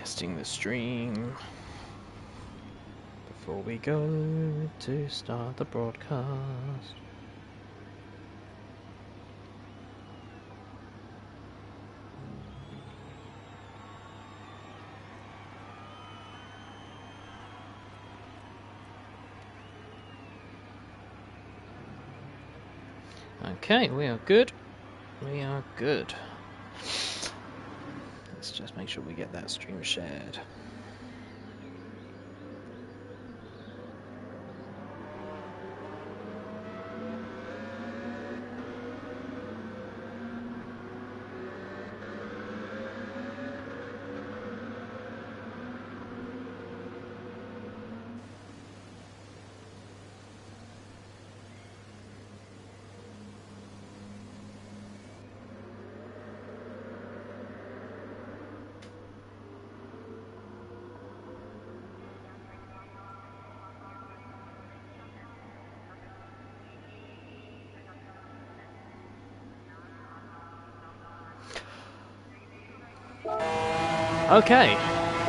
Testing the stream before we go to start the broadcast. Okay, we are good. We are good. Let's just make sure we get that stream shared. Okay,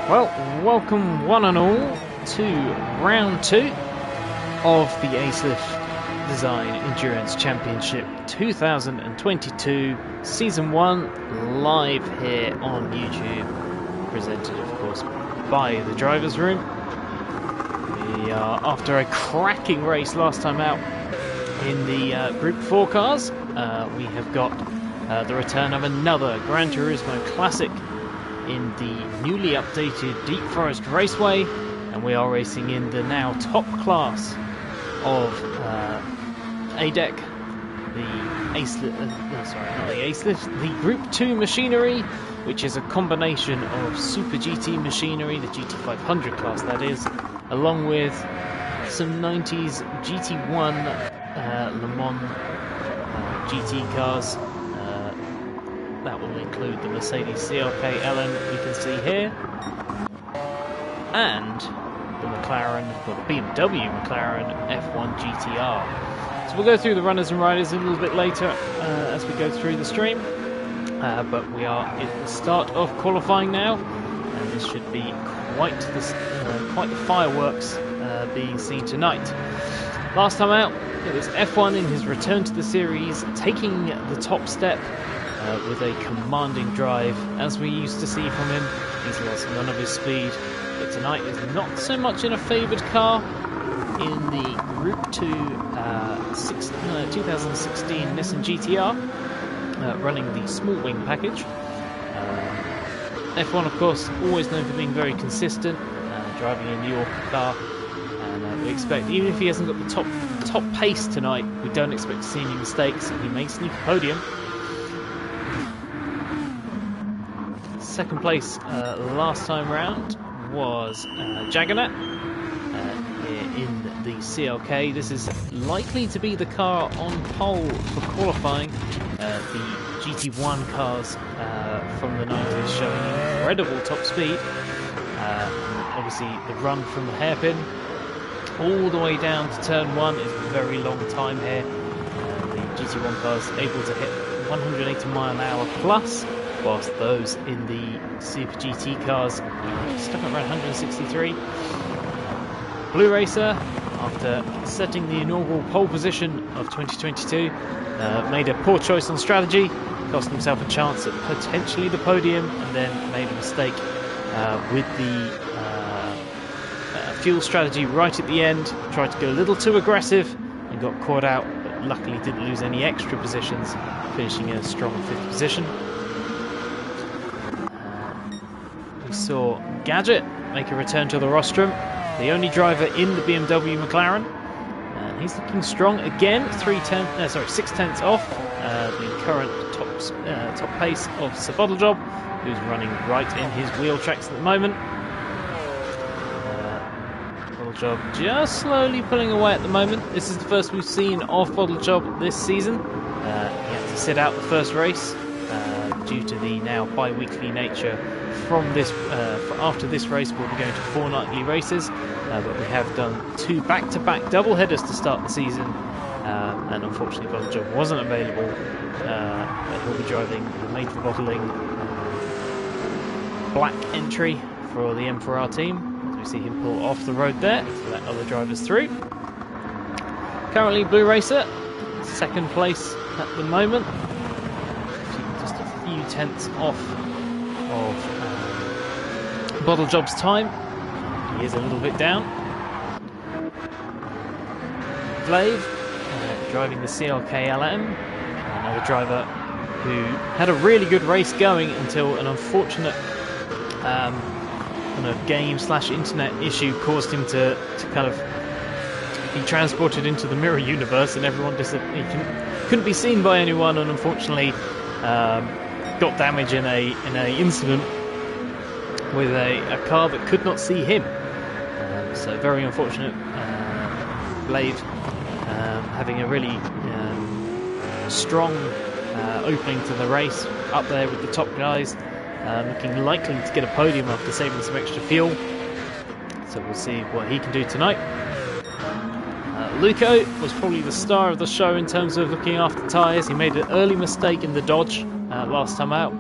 well, welcome one and all to round 2 of the ADEC Design Endurance Championship 2022 Season 1, live here on YouTube, presented of course by the Drivers Room. We are after a cracking race last time out in the Group 4 cars. We have got the return of another Gran Turismo Classic in the newly updated Deep Forest Raceway, and we are racing in the now top class of ADEC, the Group 2 machinery, which is a combination of Super GT machinery, the GT500 class that is, along with some 90s GT1 Le Mans GT cars. That will include the Mercedes CLK LN that we can see here, and the McLaren, or the BMW McLaren F1 GTR. So we'll go through the runners and riders a little bit later as we go through the stream, but we are at the start of qualifying now, and this should be quite the fireworks being seen tonight. Last time out, it was F1 in his return to the series, taking the top step with a commanding drive, as we used to see from him. He's lost none of his speed, but tonight is not so much in a favoured car in the Group 2 2016 Nissan GTR, running the small wing package. F1, of course, always known for being very consistent, driving a New York car, and we expect, even if he hasn't got the top pace tonight, we don't expect to see any mistakes. He may sneak a podium. Second place last time round was Jagannat in the CLK. This is likely to be the car on pole for qualifying. The GT1 cars from the 90s showing incredible top speed. Obviously the run from the hairpin all the way down to turn 1 is a very long time here. The GT1 cars able to hit 180 mile an hour plus, whilst those in the Super GT cars stuck at around 163. Blue Racer, after setting the inaugural pole position of 2022, made a poor choice on strategy, cost himself a chance at potentially the podium, and then made a mistake with the fuel strategy right at the end. Tried to go a little too aggressive and got caught out, but luckily didn't lose any extra positions, finishing in a strong 5th position. We saw Gadget make a return to the rostrum, the only driver in the BMW McLaren. He's looking strong again, 6 tenths off the current top pace of Sir Bottlejob, who's running right in his wheel tracks at the moment. Bottlejob just slowly pulling away at the moment. This is the first we've seen of Bottlejob this season. He had to sit out the first race due to the now bi-weekly nature. From this, after this race, we'll be going to 4 nightly races, but we have done 2 back-to-back double headers to start the season, and unfortunately Bottlejob wasn't available. He'll be driving the made for bottling black entry for the M4R team, as we see him pull off the road there to let other drivers through. Currently Blue Racer, second place at the moment, just a few tenths off of Bottle Job's time. He is a little bit down. Glaive, driving the CLK LM, another driver who had a really good race going until an unfortunate kind of game/internet issue caused him to kind of be transported into the mirror universe, and everyone couldn't be seen by anyone, and unfortunately got damage in a incident with a car that could not see him. So very unfortunate. Glaive having a really strong opening to the race, up there with the top guys, looking likely to get a podium after saving some extra fuel. So we'll see what he can do tonight. Luco was probably the star of the show in terms of looking after tyres. He made an early mistake in the Dodge last time out,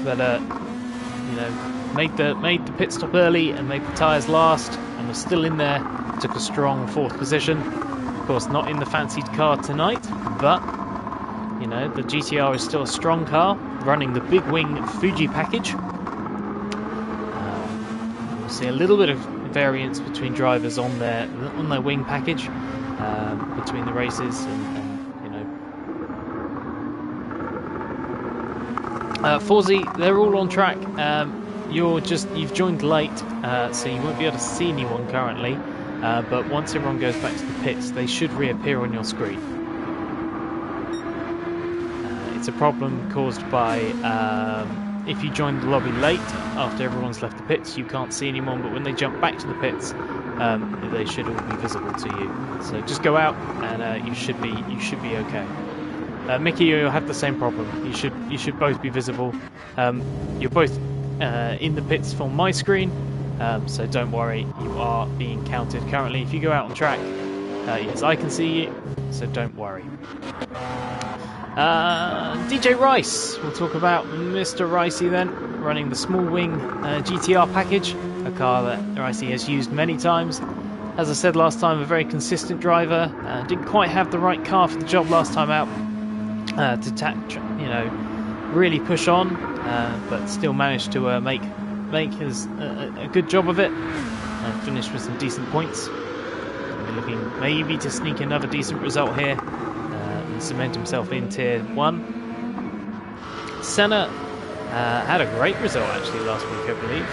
but you know, made the pit stop early and made the tyres last, and was still in there. Took a strong 4th position. Of course, not in the fancied car tonight, but you know, the GTR is still a strong car, running the big wing Fuji package. We'll see a little bit of variance between drivers on their wing package between the races, and you know, Forzy, they're all on track. You've joined late, so you won't be able to see anyone currently. But once everyone goes back to the pits, they should reappear on your screen. It's a problem caused by if you join the lobby late after everyone's left the pits, you can't see anyone. But when they jump back to the pits, they should all be visible to you. So just go out, and you should be okay. Mickey, you'll have the same problem. You should both be visible. You're both in the pits from my screen. So don't worry, you are being counted currently. If you go out on track, yes, I can see you, so don't worry. DJ Rice, we'll talk about Mr. Ricey then, running the small wing GTR package, a car that Ricey has used many times. As I said last time, a very consistent driver. Didn't quite have the right car for the job last time out to really push on, but still managed to make his a good job of it and finished with some decent points. We're looking maybe to sneak another decent result here and cement himself in tier 1. Senna had a great result actually last week, I believe.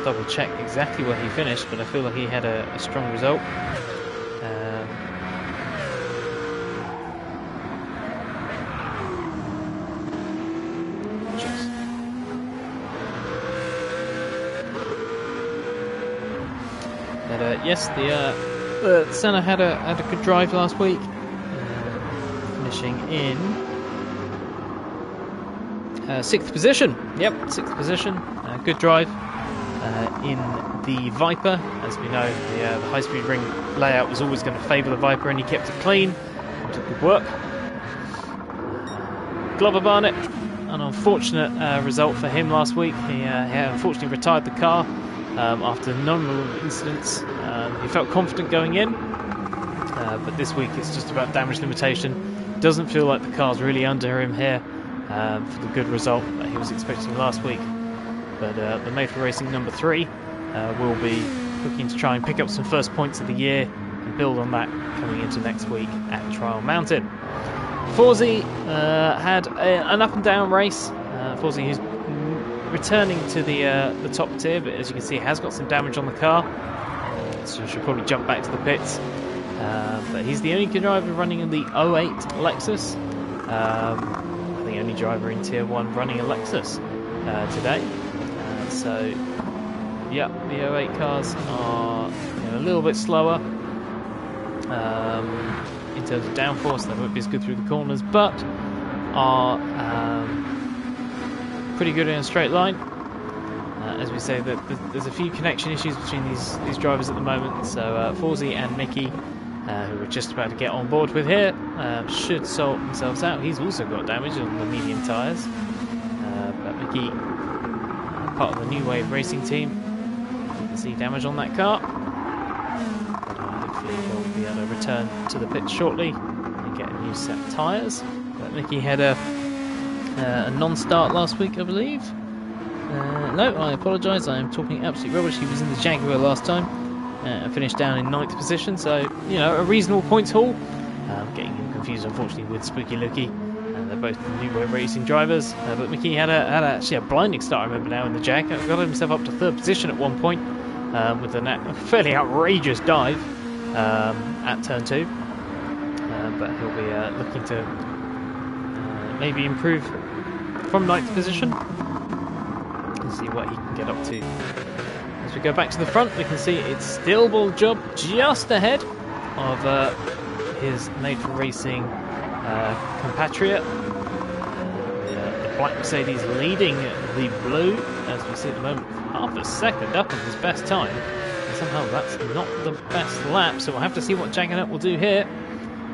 Double check exactly where he finished, but I feel like he had a strong result. Yes, the Senna had a good drive last week, finishing in 6th position. Yep, 6th position. Good drive in the Viper. As we know, the high-speed ring layout was always going to favour the Viper, and he kept it clean. Did good work. Glover Barnett, an unfortunate result for him last week. He unfortunately retired the car. After a number of incidents. He felt confident going in, but this week it's just about damage limitation. Doesn't feel like the car's really under him here for the good result that he was expecting last week. But the Made for Racing number 3 will be looking to try and pick up some first points of the year and build on that coming into next week at Trial Mountain. Forzy had an up and down race. Forzy, who's returning to the top tier, but as you can see, has got some damage on the car, so should probably jump back to the pits. But he's the only driver running in the 08 Lexus. The only driver in tier 1 running a Lexus today. So yeah, the 08 cars are a little bit slower in terms of downforce. They won't be as good through the corners, but are pretty good in a straight line. As we say, there's a few connection issues between these drivers at the moment, so Forzy and Mickey, who we're just about to get on board with here, should sort themselves out. He's also got damage on the medium tyres, but Mickey part of the New Wave Racing team. You can see damage on that car. But hopefully he'll be able to return to the pit shortly and get a new set of tyres. But Mickey had a non-start last week, I believe. No, I apologise, I am talking absolute rubbish. He was in the Jaguar last time and finished down in 9th position, so, you know, a reasonable points haul. Getting him confused, unfortunately, with Spooky Lukey. They're both New Wave Racing drivers, but Mickey had actually a blinding start, I remember now, in the Jag. Got himself up to 3rd position at one point with a fairly outrageous dive at turn 2. But he'll be looking to maybe improve from 9th position and see what he can get up to. As we go back to the front, we can see it's still Ball Job just ahead of his Made for Racing compatriot. The black Mercedes leading the blue, as we see at the moment, half a second up on his best time. And somehow that's not the best lap, so we'll have to see what Jaguar will do here.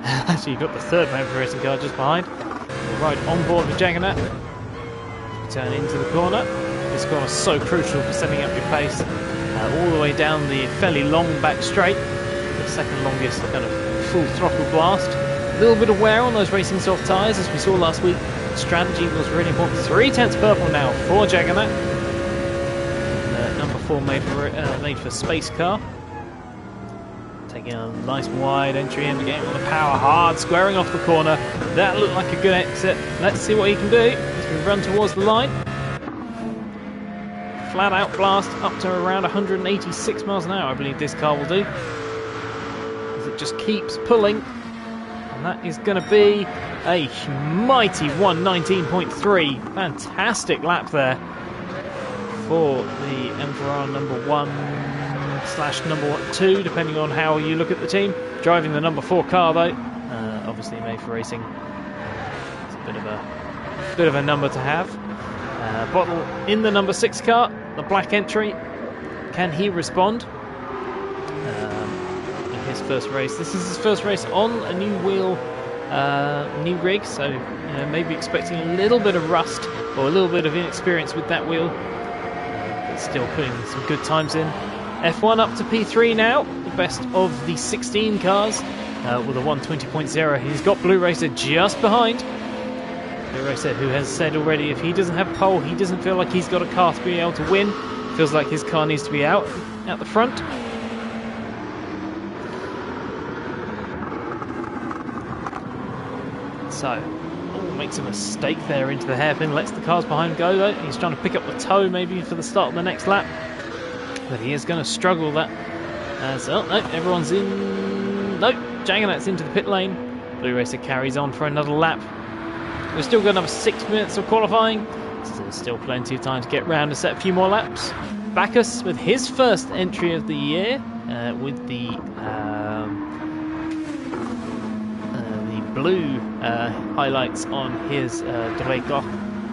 Actually, you've got the 3rd Made for Racing car just behind. We'll ride on board with Jaguar. Turn into the corner. This corner is so crucial for setting up your pace. All the way down the fairly long back straight. The second longest kind of full throttle blast. A little bit of wear on those racing soft tyres, as we saw last week. Strategy was really important. 3/10 purple now for Jaguar. Number 4 made for Space Car. Taking a nice wide entry in, getting on the power hard, squaring off the corner. That looked like a good exit. Let's see what he can do as we run towards the line. Flat out blast up to around 186 miles an hour, I believe this car will do. As it just keeps pulling. And that is going to be a mighty 119.3. Fantastic lap there for the Emperor number 1/number 2, depending on how you look at the team. Driving the number 4 car though, obviously Made for Racing. It's a bit of a number to have. Bottle in the number 6 car, the black entry. Can he respond? In his first race. This is his first race on a new wheel, new rig, so you know, maybe expecting a little bit of rust or a little bit of inexperience with that wheel. But still putting some good times in. F1 up to P3 now, the best of the 16 cars with a 120.0. He's got Blue Racer just behind. Blue Racer, who has said already if he doesn't have pole, he doesn't feel like he's got a car to be able to win. Feels like his car needs to be out at the front. So, makes a mistake there into the hairpin, lets the cars behind go though. He's trying to pick up the toe maybe for the start of the next lap. But he is going to struggle that. So, no, everyone's in. No, Jaganat's into the pit lane. Blue Racer carries on for another lap. We've still got another 6 minutes of qualifying. So there's still plenty of time to get round and set a few more laps. Bacchus with his first entry of the year with the blue highlights on his Drake. I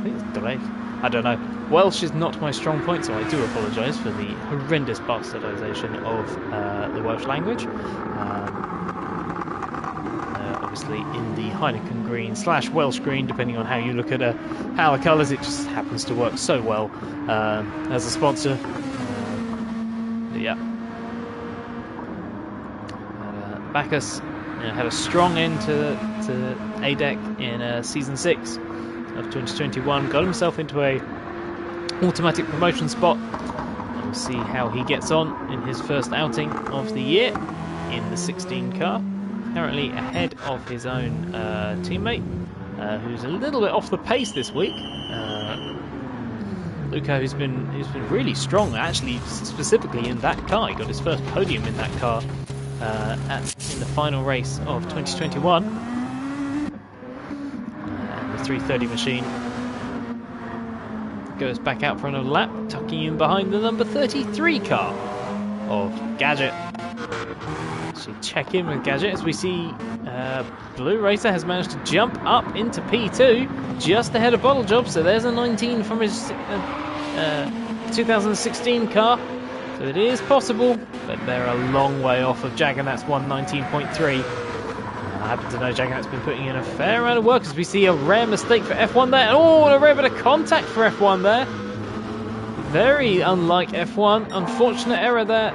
think it's Drake. I don't know. Welsh is not my strong point, so I do apologise for the horrendous bastardisation of the Welsh language. Obviously in the Heineken green / Welsh green, depending on how you look at how the colours, it just happens to work so well as a sponsor. Yeah. Bacchus had a strong end to ADEC in Season 6 of 2021, got himself into a automatic promotion spot. We'll see how he gets on in his first outing of the year in the 16 car. Currently ahead of his own teammate, who's a little bit off the pace this week. Luca, who's been really strong, actually, specifically in that car. He got his first podium in that car in the final race of 2021. The 330 machine goes back out for another lap, tucking in behind the number 33 car of Gadget. Actually, check in with Gadget as we see Blue Racer has managed to jump up into P2 just ahead of Bottle Job. So there's a 19 from his 2016 car. So it is possible, but they're a long way off of Jaganat's 119.3. I happen to know Jaganat's been putting in a fair amount of work as we see a rare mistake for F1 there. Oh, and a rare bit of contact for F1 there. Very unlike F1. Unfortunate error there,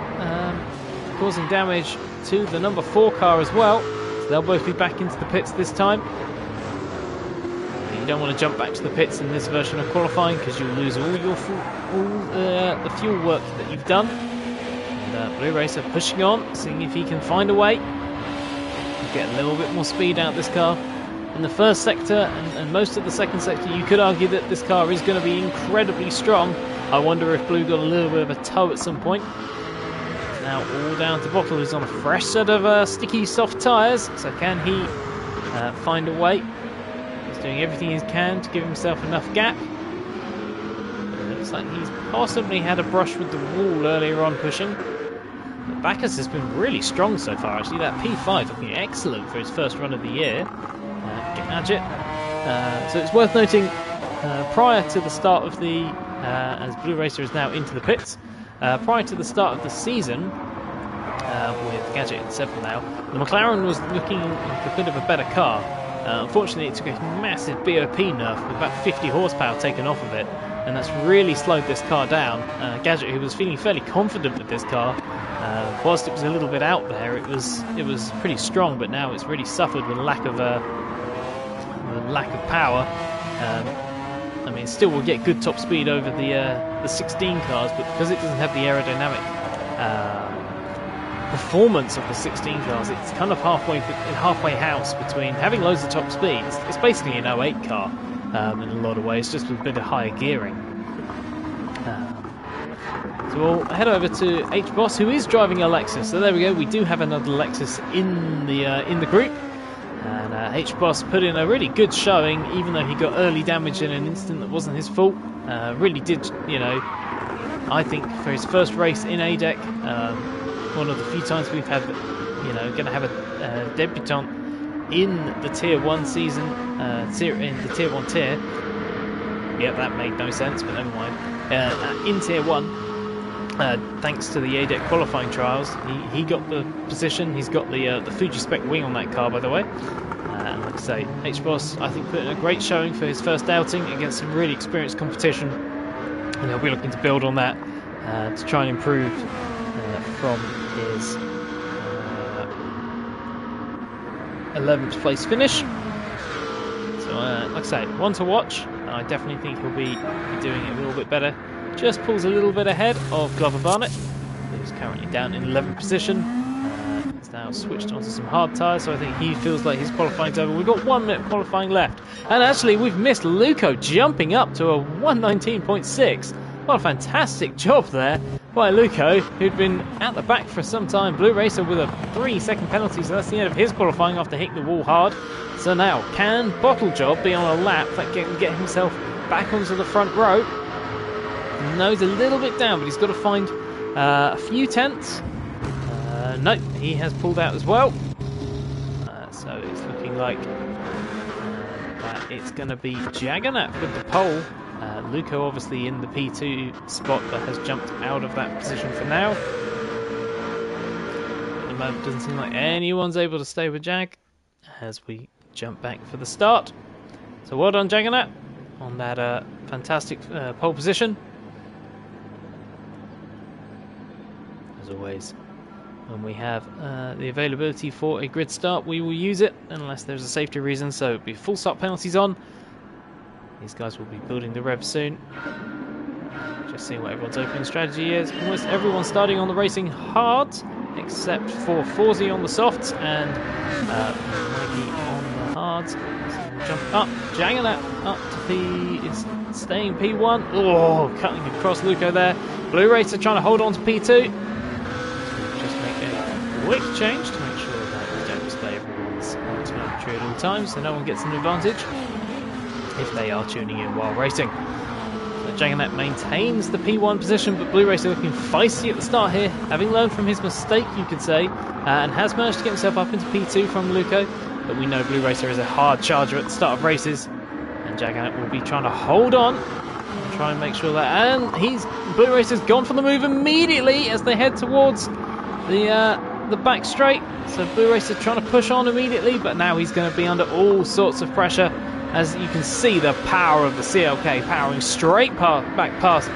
causing damage to the number 4 car as well. So they'll both be back into the pits this time. You don't want to jump back to the pits in this version of qualifying because you'll lose all your the fuel work that you've done. And Blue Racer pushing on, seeing if he can find a way to get a little bit more speed out of this car. In the first sector and most of the second sector, you could argue that this car is going to be incredibly strong. I wonder if Blue got a little bit of a toe at some point. Now all down to Bottle, who's on a fresh set of sticky soft tyres. So can he find a way? He's doing everything he can to give himself enough gap. It looks like he's possibly had a brush with the wall earlier on pushing. But Backus has been really strong so far actually. That P5 looking excellent for his first run of the year. Gadget. So it's worth noting prior to the start of the as Blue Racer is now into the pits, prior to the start of the season with Gadget in 7th now, the McLaren was looking like a bit of a better car. Unfortunately it took a massive BOP nerf with about 50 horsepower taken off of it, and that's really slowed this car down. Gadget, who was feeling fairly confident with this car, whilst it was a little bit out there, it was pretty strong, but now it's really suffered with a lack of power. I mean, still will get good top speed over the 16 cars, but because it doesn't have the aerodynamic performance of the 16 cars, it's kind of halfway house between having loads of top speed. It's basically an 08 car in a lot of ways, just with a bit of higher gearing. So we'll head over to H-Boss, who is driving a Lexus. So there we go, we do have another Lexus in the group. And H-Boss put in a really good showing, even though he got early damage in an instant that wasn't his fault. Really did, I think for his first race in ADEC, one of the few times we've had, going to have a debutant in the Tier 1 season, in the Tier 1 tier. Yeah, that made no sense, but never mind. In Tier 1, thanks to the ADEC qualifying trials, he got the position. He's got the Fuji Spec wing on that car, by the way. And like I say, H-Boss, I think, put in a great showing for his first outing against some really experienced competition. And he'll be looking to build on that to try and improve from his 11th place finish. So, like I say, one to watch. I definitely think he'll be doing it a little bit better. Just pulls a little bit ahead of Glover Barnett, who's currently down in 11th position. He's now switched onto some hard tyres, so I think he feels like his qualifying's over. We've got 1 minute qualifying left. And actually, we've missed Luco jumping up to a 119.6. What a fantastic job there by Luco, who'd been at the back for some time. Blue Racer with a 3-second penalty, so that's the end of his qualifying after hitting the wall hard. So now, can Bottle Job be on a lap that can get himself back onto the front row? No, he's a little bit down, but he's got to find a few tenths. No, he has pulled out as well. So it's looking like that it's going to be Jaggernaut with the pole. Luco obviously in the P2 spot, but has jumped out of that position for now. At the moment, doesn't seem like anyone's able to stay with Jag as we jump back for the start. So well done, Jaggernaut, on that fantastic pole position. As always, when we have the availability for a grid start, we will use it unless there's a safety reason. So it'll be full start penalties on. These guys will be building the rev soon. Just seeing what everyone's opening strategy is. Almost everyone's starting on the racing hard, except for Forzy on the softs and Mikey on the hards. So we'll jump up, Jaggernaut up to P, is staying P1. Oh, cutting across Luco there. Blue Racer trying to hold on to P2. So we'll just make a quick change to make sure that we don't display everyone's telemetry at all times, so no one gets an advantage if they are tuning in while racing. So Jaggernaut maintains the P1 position, but Blue Racer looking feisty at the start here, having learned from his mistake, you could say, and has managed to get himself up into P2 from Luco. But we know Blue Racer is a hard charger at the start of races, and Jaggernaut will be trying to hold on and try and make sure that. And Blue Racer's gone for the move immediately as they head towards the back straight. So Blue Racer trying to push on immediately, but now he's going to be under all sorts of pressure. As you can see, the power of the CLK powering straight back past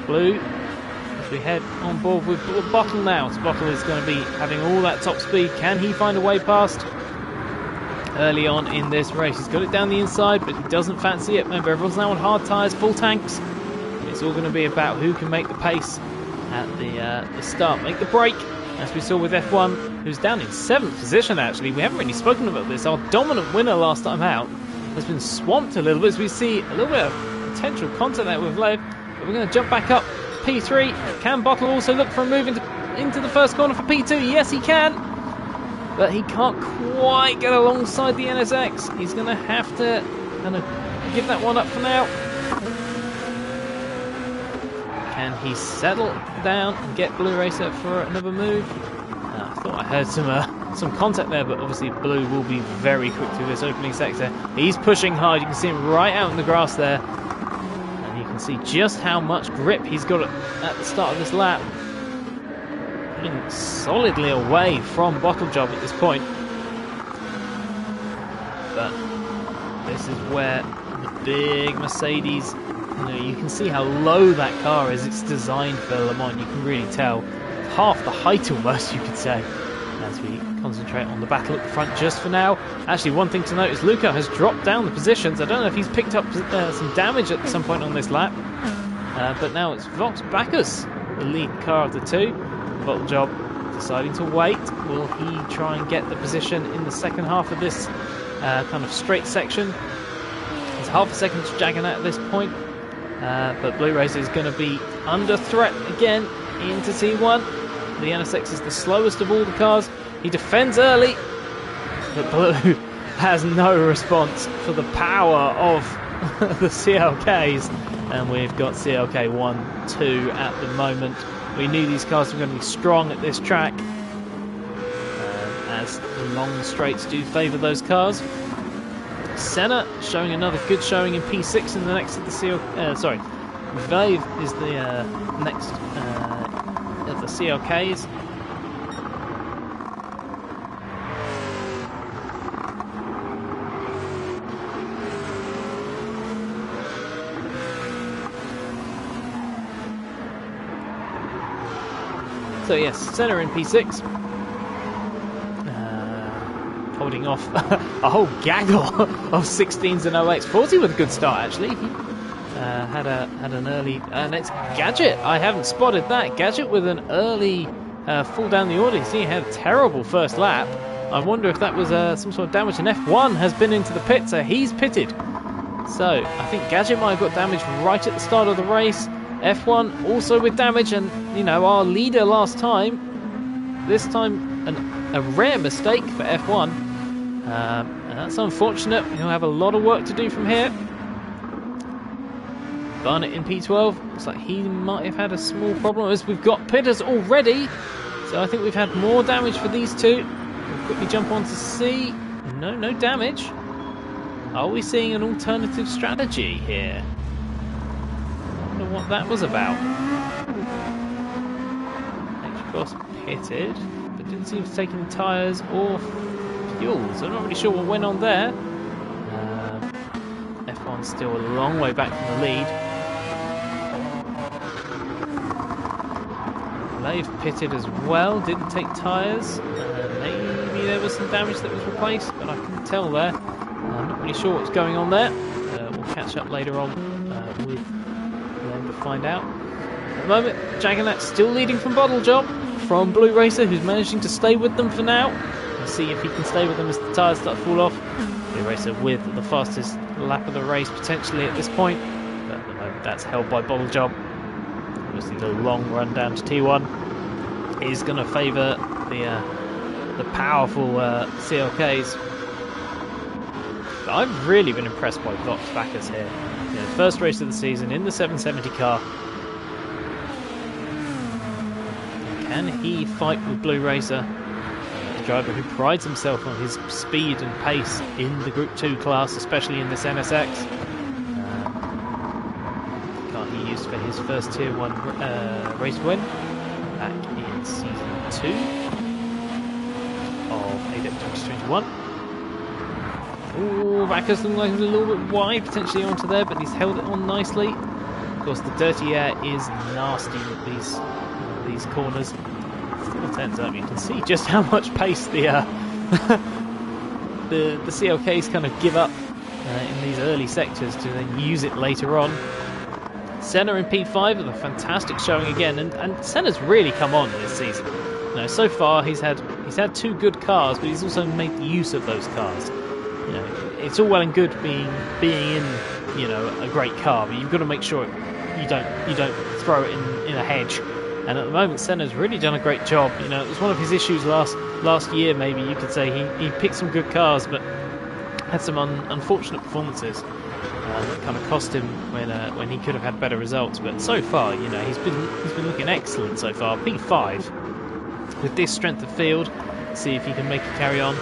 Blue, as we head on board with Bottle now. So Bottle is going to be having all that top speed. Can he find a way past early on in this race? He's got it down the inside, but he doesn't fancy it. Remember, everyone's now on hard tyres, full tanks. It's all going to be about who can make the pace at the start, make the break, as we saw with F1, who's down in 7th position actually. We haven't really spoken about this. Our dominant winner last time out has been swamped a little bit, as we see a little bit of potential contact there with Lev, but we're going to jump back up. P3, can Bottle also look for a move into the first corner for P2? Yes, he can, but he can't quite get alongside the NSX. He's going to have to kind of give that one up for now. Can he settle down and get Blue Racer for another move? I thought I heard some contact there, but obviously Blue will be very quick through this opening sector. He's pushing hard. You can see him right out in the grass there. And you can see just how much grip he's got at the start of this lap. Pulling solidly away from Bottle Job at this point. But this is where the big Mercedes, you can see how low that car is. It's designed for Le Mans. You can really tell. Half the height almost, you could say, as we concentrate on the battle at the front just for now. Actually, one thing to note is Luca has dropped down the positions. I don't know if he's picked up some damage at some point on this lap. But now it's Vox Bacchus, the lead car of the two. Bottle Job deciding to wait. Will he try and get the position in the second half of this kind of straight section? It's half a second to Jaganat at this point. But Blue Racer is going to be under threat again into T1. The NSX is the slowest of all the cars. He defends early, but Blue has no response for the power of the CLKs. And we've got CLK 1, 2 at the moment. We knew these cars were going to be strong at this track, as the long straights do favour those cars. Senna showing another good showing in P6 in the next of the Vave is the next of the CLKs. So yes, Senna in P6. Holding off a whole gaggle of 16s and 08s. 40 with a good start actually. He had an early. And it's Gadget. I haven't spotted that. Gadget with an early fall down the audience. He had a terrible first lap. I wonder if that was some sort of damage. And F1 has been into the pit, so he's pitted. So I think Gadget might have got damage right at the start of the race. F1 also with damage, and our leader last time. This time a rare mistake for F1. And that's unfortunate. He'll have a lot of work to do from here. Barnett in P12. Looks like he might have had a small problem, as we've got pitters already. So I think we've had more damage for these two. We'll quickly jump on to C. No damage. Are we seeing an alternative strategy here? I wonder what that was about. X-Cross pitted, but didn't seem to take any tyres or fuel, so I'm not really sure what went on there. F1's still a long way back from the lead. They've pitted as well, didn't take tyres. Maybe there was some damage that was replaced, but I couldn't tell there. I'm not really sure what's going on there. We'll catch up later on with them to find out. At the moment, Jaganat's still leading from Bottle Job, from Blue Racer, who's managing to stay with them for now. We'll see if he can stay with them as the tyres start to fall off. Blue Racer with the fastest lap of the race potentially at this point, but at the moment that's held by Bottle Job. Obviously the long run down to T1 is going to favour the powerful CLKs. But I've really been impressed by Vox Bacchus here. First race of the season in the 770 car. Can he fight with Blue Racer? The driver who prides himself on his speed and pace in the Group 2 class, especially in this NSX. The car he used for his first Tier 1 race win back in Season 2 of ADEC 2021. Ooh, Bacchus looking like he's a little bit wide potentially onto there, but he's held it on nicely. Got course, the dirty air is nasty with these corners. Still turns out you can see just how much pace the CLKs kind of give up in these early sectors to then use it later on. Senna in P5 with a fantastic showing again, and Senna's really come on this season. You know, so far he's had 2 good cars, but he's also made use of those cars. You know, it's all well and good being in, you know, a great car, but you've got to make sure you don't throw it in a hedge. And at the moment, Senna's really done a great job. You know, it was one of his issues last year. Maybe you could say he picked some good cars, but had some unfortunate performances that kind of cost him when he could have had better results. But so far, you know, he's been looking excellent so far. P5 with this strength of field. See if he can make it carry on.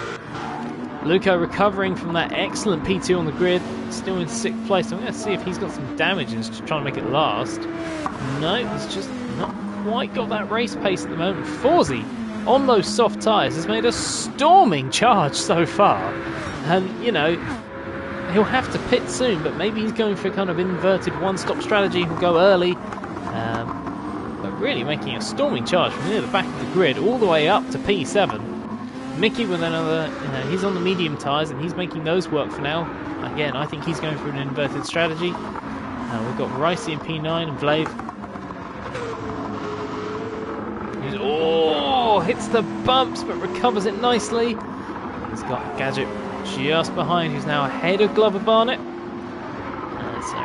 Luco recovering from that excellent P2 on the grid, still in 6th place. I'm going to see if he's got some damage and just trying to make it last. No, he's just not quite got that race pace at the moment. Fawzi on those soft tyres has made a storming charge so far, and you know, he'll have to pit soon, but maybe he's going for a kind of inverted one-stop strategy. He'll go early, but really making a storming charge from near the back of the grid all the way up to P7. Mickey with another, he's on the medium tyres and he's making those work for now. Again, I think he's going for an inverted strategy. We've got Ricey in P9 and Vlave. Hits the bumps but recovers it nicely. He's got Gadget just behind, who's now ahead of Glover Barnett. So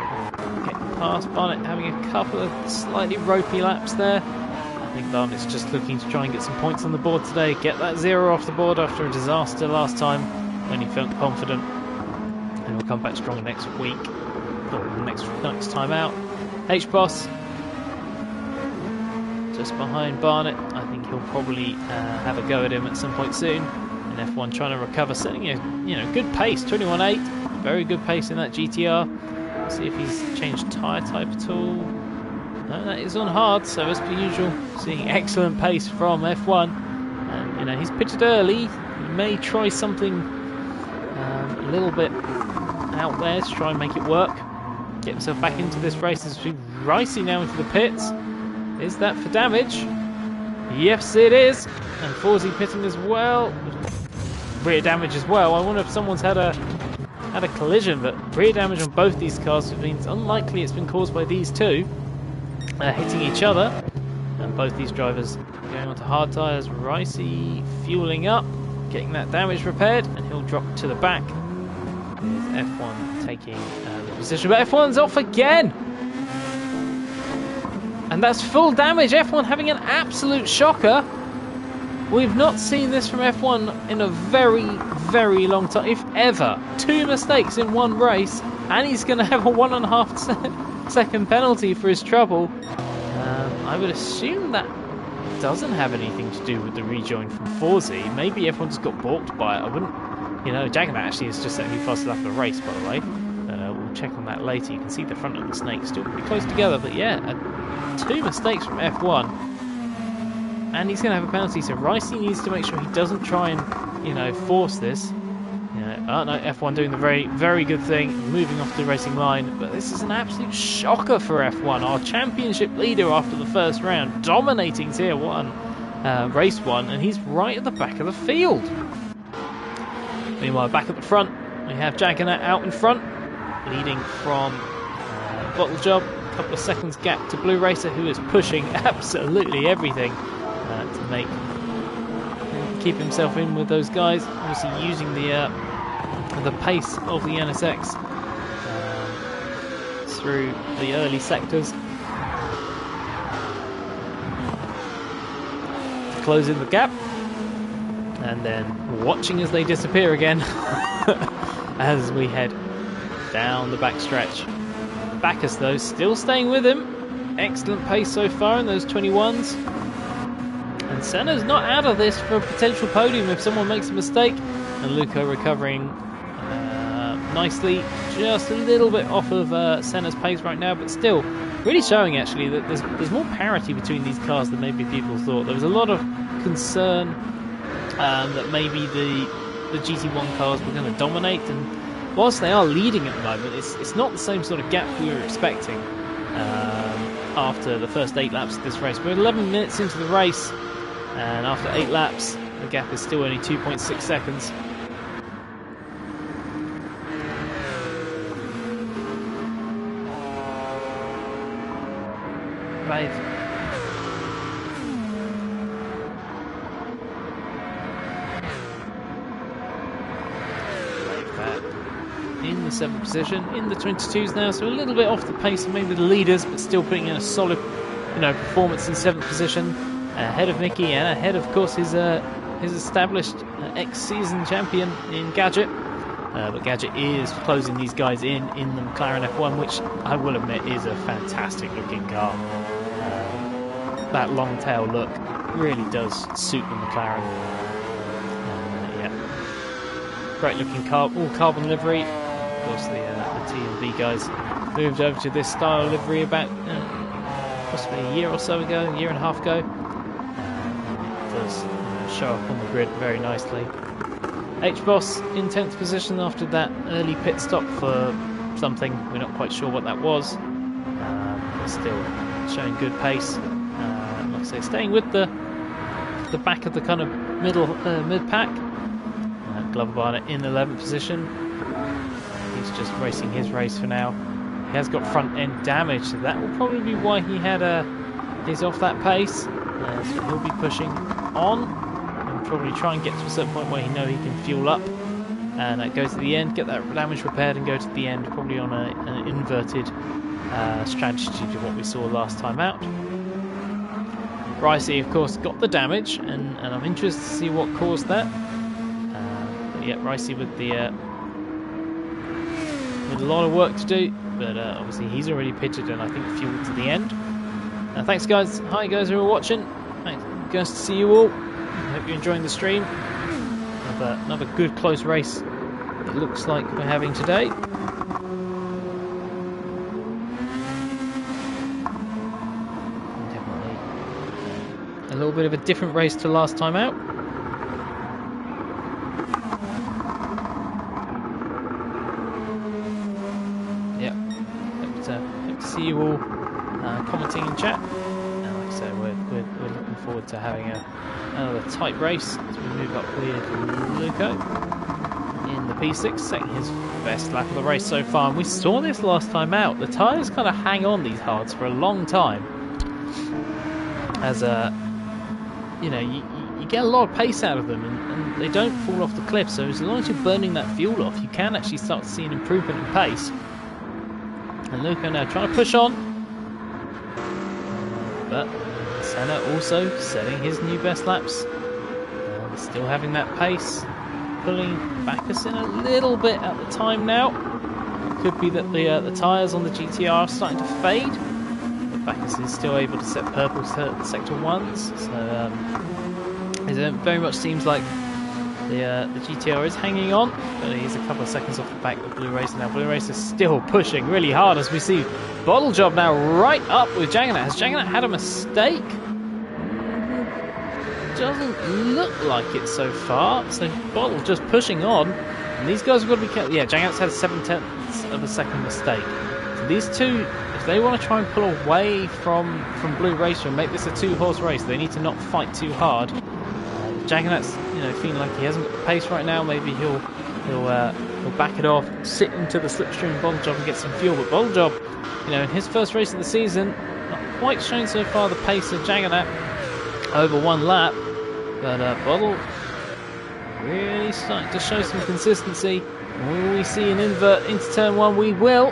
getting past Barnett, having a couple of slightly ropey laps there. I think Barnett's just looking to try and get some points on the board today, get that 0 off the board after a disaster last time when he felt confident, and we'll come back stronger next week or next time out. H-Boss just behind Barnett. I think he'll probably have a go at him at some point soon. In F1 trying to recover, setting a good pace, 21.8, very good pace in that GTR. See if he's changed tyre type at all. No, that is on hard, so as per usual, seeing excellent pace from F1. And he's pitted early. He may try something a little bit out there to try and make it work. Get himself back into this race as we Ricey now into the pits. Is that for damage? Yes, it is. And Fawzi pitting as well. Rear damage as well. I wonder if someone's had a collision, but rear damage on both these cars means unlikely it's been caused by these two hitting each other. And both these drivers going onto hard tyres. Ricey fueling up, getting that damage repaired, and he'll drop to the back with F1 taking the position. But F1's off again! And that's full damage. F1 having an absolute shocker. We've not seen this from F1 in a very, very long time, if ever. 2 mistakes in one race, and he's going to have a 1.5 second penalty for his trouble. I would assume that doesn't have anything to do with the rejoin from Fawzi. Maybe F1 just got balked by it. I wouldn't, Jagana actually is just second fastest lap of the race, by the way. We'll check on that later. You can see the front of the snake still pretty close together, but yeah, 2 mistakes from F1, and he's going to have a penalty. So Ricey needs to make sure he doesn't try and, force this. No, F1 doing the very, very good thing, moving off the racing line. But this is an absolute shocker for F1. Our championship leader after the first round, dominating Tier 1, Race 1, and he's right at the back of the field. Meanwhile, back at the front, we have Jagana out in front, leading from Bottle Job. A couple of seconds gap to Blue Racer, who is pushing absolutely everything to keep himself in with those guys. Obviously using the pace of the NSX through the early sectors to close in the gap, and then watching as they disappear again as we head down the back stretch. Backus, though, still staying with him. Excellent pace so far in those 21s. And Senna's not out of this for a potential podium if someone makes a mistake. And Luco recovering nicely. Just a little bit off of Senna's pace right now, but still really showing, actually, that there's more parity between these cars than maybe people thought. There was a lot of concern that maybe the GT1 cars were going to dominate, and whilst they are leading at the moment, it's not the same sort of gap we were expecting. after the first 8 laps of this race. We're 11 minutes into the race, and after 8 laps, the gap is still only 2.6 seconds. Brave. In the 7th position, in the 22s now, so a little bit off the pace of maybe the leaders, but still putting in a solid, performance in 7th position, ahead of Mickey and ahead, of course, his established ex-season champion in Gadget. But Gadget is closing these guys in the McLaren F1, which I will admit is a fantastic looking car. That long tail look really does suit the McLaren. Great looking car, all carbon livery. Of course, the T&B guys moved over to this style of livery about possibly a year or so ago, a year and a half ago. It does show up on the grid very nicely. H-Boss in 10th position after that early pit stop for something. We're not quite sure what that was. But still showing good pace. Like I say, staying with the back of the kind of mid-pack. Glover Barnett in 11th position. He's just racing his race for now. He has got front end damage, so that will probably be why he had he's off that pace. So he'll be pushing on and probably try and get to a certain point where he can fuel up and go to the end, get that damage repaired, and go to the end probably on an inverted strategy to what we saw last time out. Ricey, of course, got the damage, and I'm interested to see what caused that. Yeah, Ricey with a lot of work to do, but obviously he's already pitted and I think fueled to the end. Thanks guys, hi guys who are watching. Thanks, nice to see you all. I hope you're enjoying the stream. Another good close race it looks like we're having today. Definitely a little bit of a different race to last time out. See you all commenting in chat, and like I say, we're looking forward to having another tight race as we move up with Luco in the P6, setting his best lap of the race so far. And we saw this last time out. The tyres kind of hang on these hards for a long time, as you get a lot of pace out of them, and they don't fall off the cliff. So as long as you're burning that fuel off, you can actually start to see an improvement in pace. And Luca now trying to push on, but Senna also setting his new best laps, still having that pace, pulling Backus in a little bit at the time now. It could be that the tyres on the GTR are starting to fade, but Backus is still able to set purple sector 1s, so it very much seems like the GTR is hanging on, but he's a couple of seconds off the back of Blue Racer now. Blue Racer still pushing really hard as we see Bottle Job now right up with Jagannath. Has Jagannath had a mistake? Doesn't look like it so far. So Bottle just pushing on, and these guys have got to be careful. Yeah, Jagannath's had a 7/10 of a second mistake. So these two, if they want to try and pull away from Blue Racer and make this a 2-horse race, they need to not fight too hard. Jagannath's, feeling like he hasn't got the pace right now. Maybe he'll back it off, sit into the slipstream Bottle Job and get some fuel. But Bottle Job, in his first race of the season, not quite showing so far the pace of Jagannath over 1 lap. But Bottle really starting to show some consistency. Will we see an invert into turn 1? We will.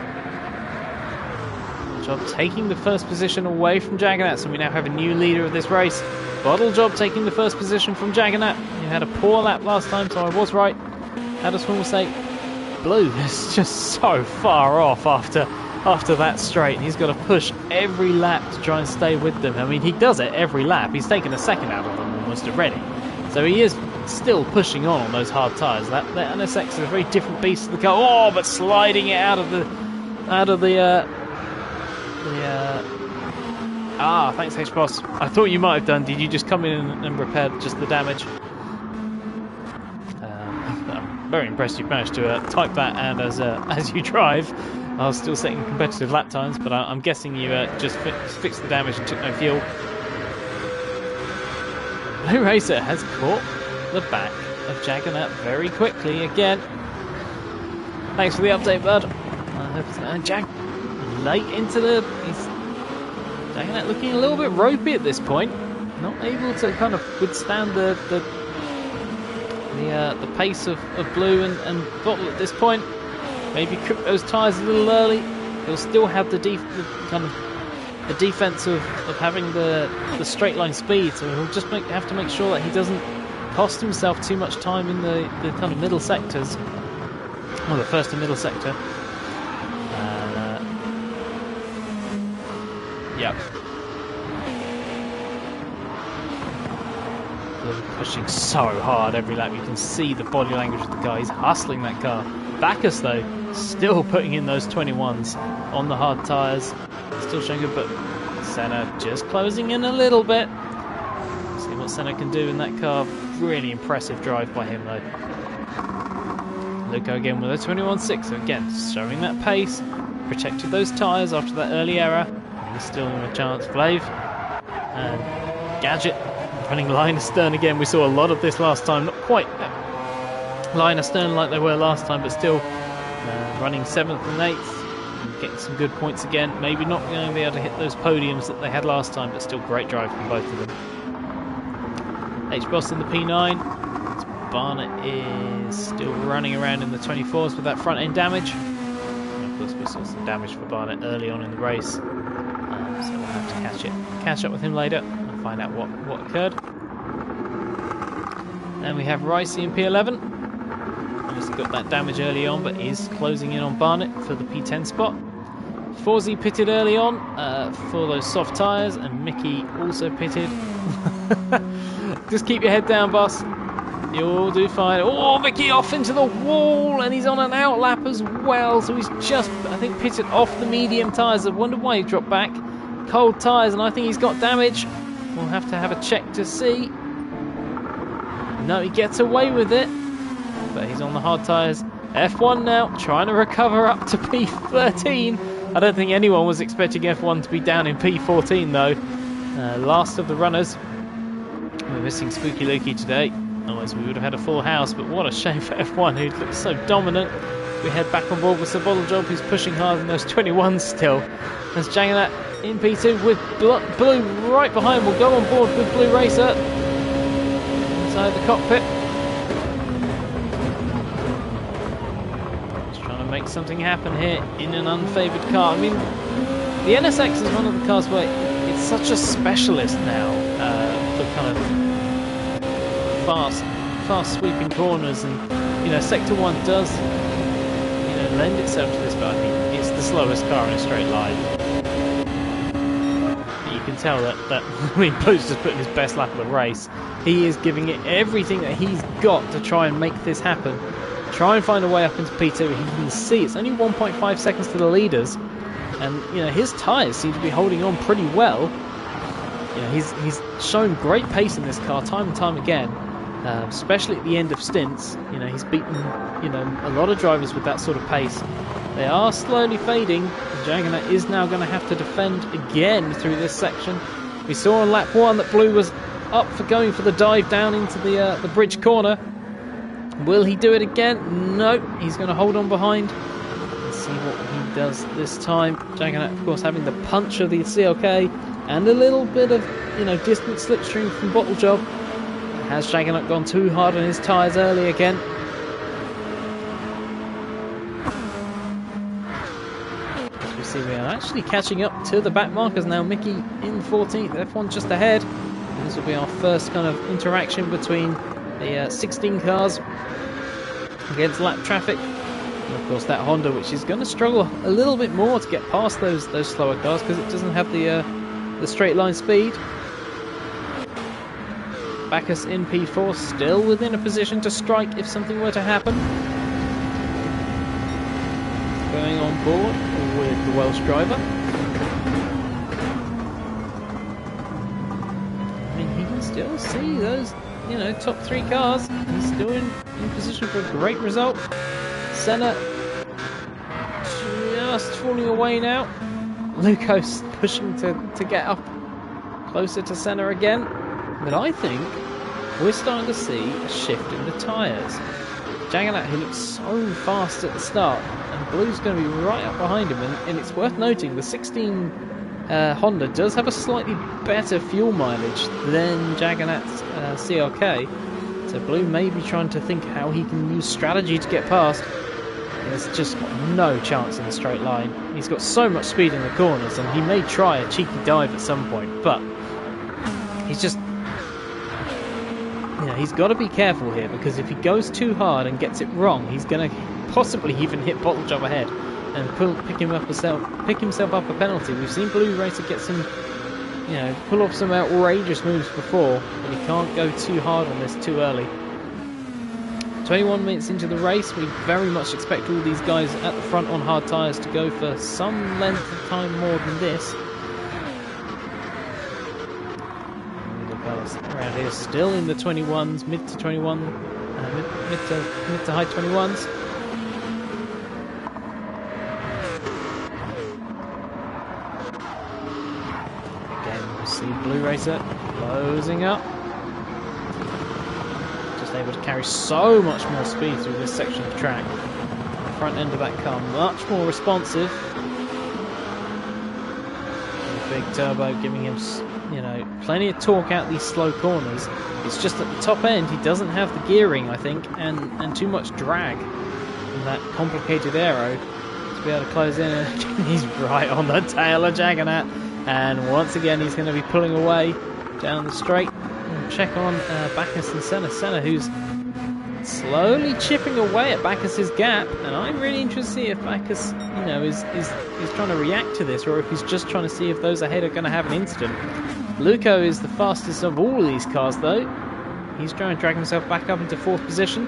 Bottle Job taking the first position away from Jagannath, so we now have a new leader of this race. Bottle Job taking the first position from Jagannath. He had a poor lap last time, so I was right. Had a small mistake. Blue is just so far off after that straight. He's got to push every lap to try and stay with them. I mean, he does it every lap. He's taken a second out of them almost already. So he is still pushing on those hard tyres. That NSX is a very different beast to the car. Oh, but sliding it out of the thanks H-Boss. I thought you might have done. Did you just come in and repair just the damage? I'm very impressed you've managed to type that and as you drive. are still setting competitive lap times, but I'm guessing you just fixed the damage and took no fuel. Blue Racer has caught the back of Jaggernaut very quickly again. Thanks for the update, bud. Jag late into the... Jaggernaut looking a little bit ropey at this point. Not able to kind of withstand the pace of Blue and Bottle at this point. Maybe cook those tyres a little early. He'll still have the defense of having the straight line speed, so he'll just have to make sure that he doesn't cost himself too much time in the kind of middle sectors, or the first and middle sector. Yep. Pushing so hard every lap. You can see the body language of the guy. He's hustling that car. Backus, though, still putting in those 21s on the hard tyres. Still showing good, but Senna just closing in a little bit. See what Senna can do in that car. Really impressive drive by him, though. Luco again with a 21.6. So again, showing that pace. Protected those tyres after that early error. He's still in a chance. Flav and Gadget running line astern again. We saw a lot of this last time. Not quite line astern like they were last time, but still running 7th and 8th. Getting some good points again. Maybe not going to be able to hit those podiums that they had last time, but still great drive from both of them. H-Boss in the P9. Barnett is still running around in the 24s with that front end damage. And of course we saw some damage for Barnett early on in the race. So we'll have to catch up with him later and find out what occurred. Then we have Ricey in P11. Obviously got that damage early on, but is closing in on Barnett for the P10 spot. Forzy pitted early on for those soft tyres, and Mickey also pitted. Just keep your head down, boss. You'll do fine. Oh, Mickey off into the wall, and he's on an out lap as well. So he's just, I think, pitted off the medium tyres. I wonder why he dropped back. Cold tyres, and I think he's got damage. We'll have to have a check to see. No, he gets away with it, but he's on the hard tyres. F1 now, trying to recover up to P13. I don't think anyone was expecting F1 to be down in P14 though. Last of the runners. We're missing Spooky Lukey today. Otherwise we would have had a full house, but what a shame for F1, who looks so dominant. We head back on board with Sir Bottlejob, who's pushing hard in those 21s still. As Jaggernaut in P2 with Blue right behind. We'll go on board with Blue Racer inside the cockpit. Make something happen here in an unfavoured car. I mean, the NSX is one of the cars where it's such a specialist now for kind of fast sweeping corners, and Sector 1 does lend itself to this, but I think it's the slowest car in a straight line. But you can tell that I mean, Blue's just putting his best lap of the race. He is giving it everything that he's got to try and make this happen. Try and find a way up into P2. He can see it's only 1.5 seconds to the leaders, and his tyres seem to be holding on pretty well. He's shown great pace in this car time and time again, especially at the end of stints. He's beaten a lot of drivers with that sort of pace. They are slowly fading. Jaggernaut is now going to have to defend again through this section. We saw on lap 1 that Blue was up for going for the dive down into the bridge corner. Will he do it again? No, he's going to hold on behind. Let's see what he does this time. Jaggernaut, of course, having the punch of the CLK and a little bit of, distant slipstream from Bottlejob. Has Jaggernaut gone too hard on his tyres early again? As we see, we are actually catching up to the back markers now. Mickey in 14th, F1 just ahead. This will be our first kind of interaction between the 16 cars against lap traffic, and of course that Honda, which is going to struggle a little bit more to get past those slower cars because it doesn't have the straight line speed. Backus in P4, still within a position to strike if something were to happen. Going on board with the Welsh driver. I mean, he can still see those top 3 cars. He's still in position for a great result. Senna just falling away now. Luco's pushing to get up closer to Senna again. But I think we're starting to see a shift in the tyres. Jaganat, who looks so fast at the start, and Blue's going to be right up behind him. And it's worth noting the 16 Honda does have a slightly better fuel mileage than Jaganat's CLK. So Blue may be trying to think how he can use strategy to get past. There's just got no chance in the straight line. He's got so much speed in the corners, and he may try a cheeky dive at some point, but he's just... he's got to be careful here, because if he goes too hard and gets it wrong, he's going to possibly even hit Bottle Job ahead and pick himself up a penalty. We've seen Blue Racer get some, pull off some outrageous moves before, but he can't go too hard on this too early. 21 minutes into the race, we very much expect all these guys at the front on hard tyres to go for some length of time more than this. Around here, still in the 21s, mid to 21, mid to high 21s. Again, we see Blue Racer closing up. Just able to carry so much more speed through this section of track. The front end of that car much more responsive. The big turbo giving him, plenty of torque out these slow corners. It's just at the top end he doesn't have the gearing, I think, and too much drag from that complicated aero to be able to close in. And he's right on the tail of Jaganat, and once again he's going to be pulling away down the straight. And check on Backus and Senna, who's slowly chipping away at Backus's gap, and I'm really interested to see if Backus, is trying to react to this, or if he's just trying to see if those ahead are going to have an incident. Luco is the fastest of all of these cars, though. He's trying to drag himself back up into 4th position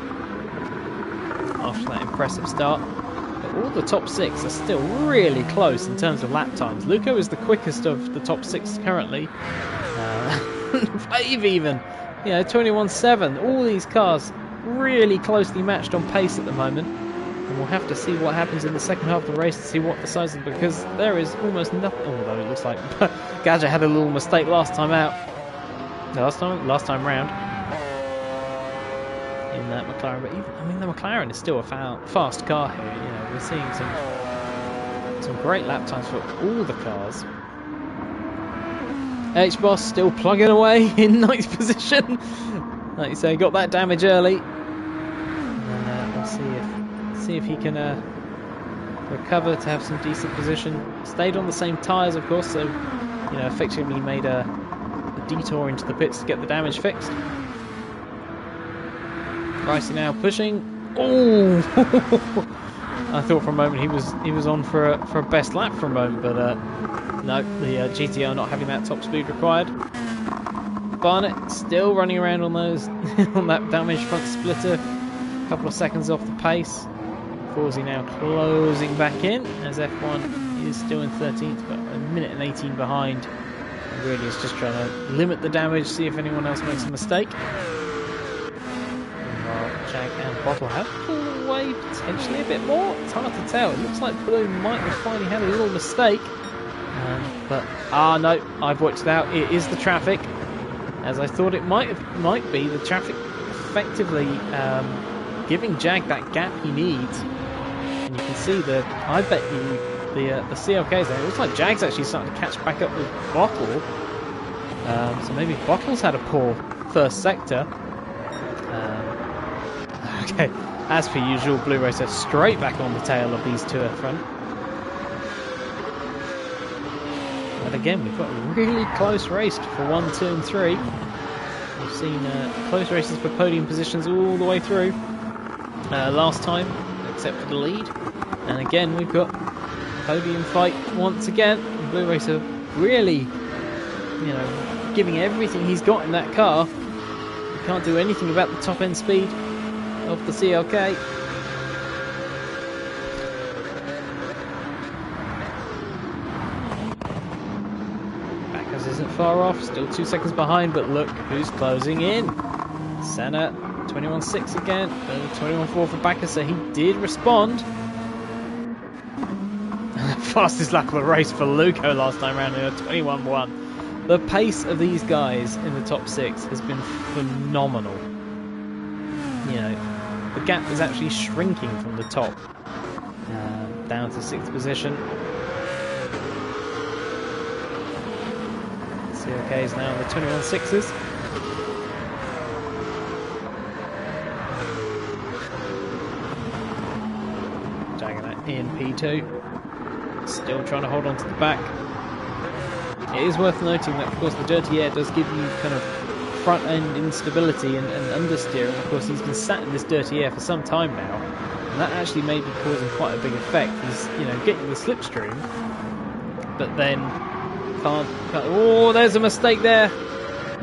after that impressive start. But all the top 6 are still really close in terms of lap times. Luco is the quickest of the top 6 currently. 5 even. 21.7. All these cars really closely matched on pace at the moment. And we'll have to see what happens in the second half of the race to see what the size is, because there is almost nothing. Although it looks like Gadget had a little mistake last time out. Last time round in that McLaren. But even, the McLaren is still a fast car here. We're seeing some great lap times for all the cars. H-Boss still plugging away in 9th position. Like you say, got that damage early. And we'll see if he can recover to have some decent position. Stayed on the same tyres, of course, so effectively made a detour into the pits to get the damage fixed. Ricey now pushing. Oh! I thought for a moment he was on for a best lap for a moment, but no, the GTR not having that top speed required. Barnett still running around on those on that damaged front splitter, a couple of seconds off the pace. Forzi now closing back in as F1 is still in 13th, but a minute and 18 behind. And really is just trying to limit the damage, see if anyone else makes a mistake. While Jag and Bottle have pulled away potentially a bit more. It's hard to tell. It looks like Blue might have finally had a little mistake. But no, I've worked it out. It is the traffic, as I thought it might be. The traffic effectively giving Jag that gap he needs. And you can see that I bet you the CLK's there. It looks like Jag's actually starting to catch back up with Bottle. So maybe Bottle's had a poor first sector. Okay, as per usual, Blue Racer straight back on the tail of these two at front. But again, we've got a really close race for 1, 2 and 3. We've seen close races for podium positions all the way through last time, except for the lead. And again, we've got podium fight once again. Blue Racer really, giving everything he's got in that car. He can't do anything about the top end speed of the CLK. Backus isn't far off, still 2 seconds behind, but look who's closing in. Senna, 21.6 again, 21.4 for Backus, so he did respond. fastest lap of the race for Luco last time around in a 21.1. The pace of these guys in the top 6 has been phenomenal. You know, the gap is actually shrinking from the top down to 6th position. CLK is now in the 21.6s. Jagger in P2. Still trying to hold on to the back. It is worth noting that, of course, the dirty air does give you kind of front end instability and understeer. And of course, he's been sat in this dirty air for some time now, and that actually may be causing quite a big effect. He's, you know, getting the slipstream, but then can't. Oh, there's a mistake there.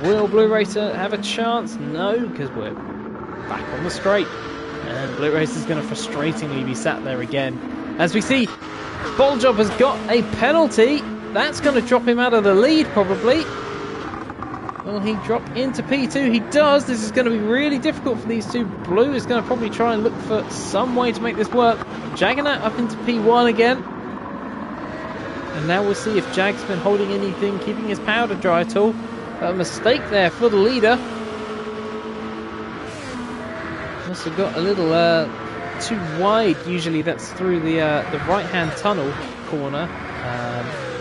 Will Blue Racer have a chance? No, because we're back on the straight, and Blue Racer is going to frustratingly be sat there again. As we see, Boljob has got a penalty. That's going to drop him out of the lead, probably. Will he drop into P2? He does. This is going to be really difficult for these two. Blue is going to probably try and look for some way to make this work. Jaganat up into P1 again. And now we'll see if Jag's been holding anything, keeping his powder dry at all. A mistake there for the leader. Must have got a little too wide. Usually that's through the right-hand tunnel corner.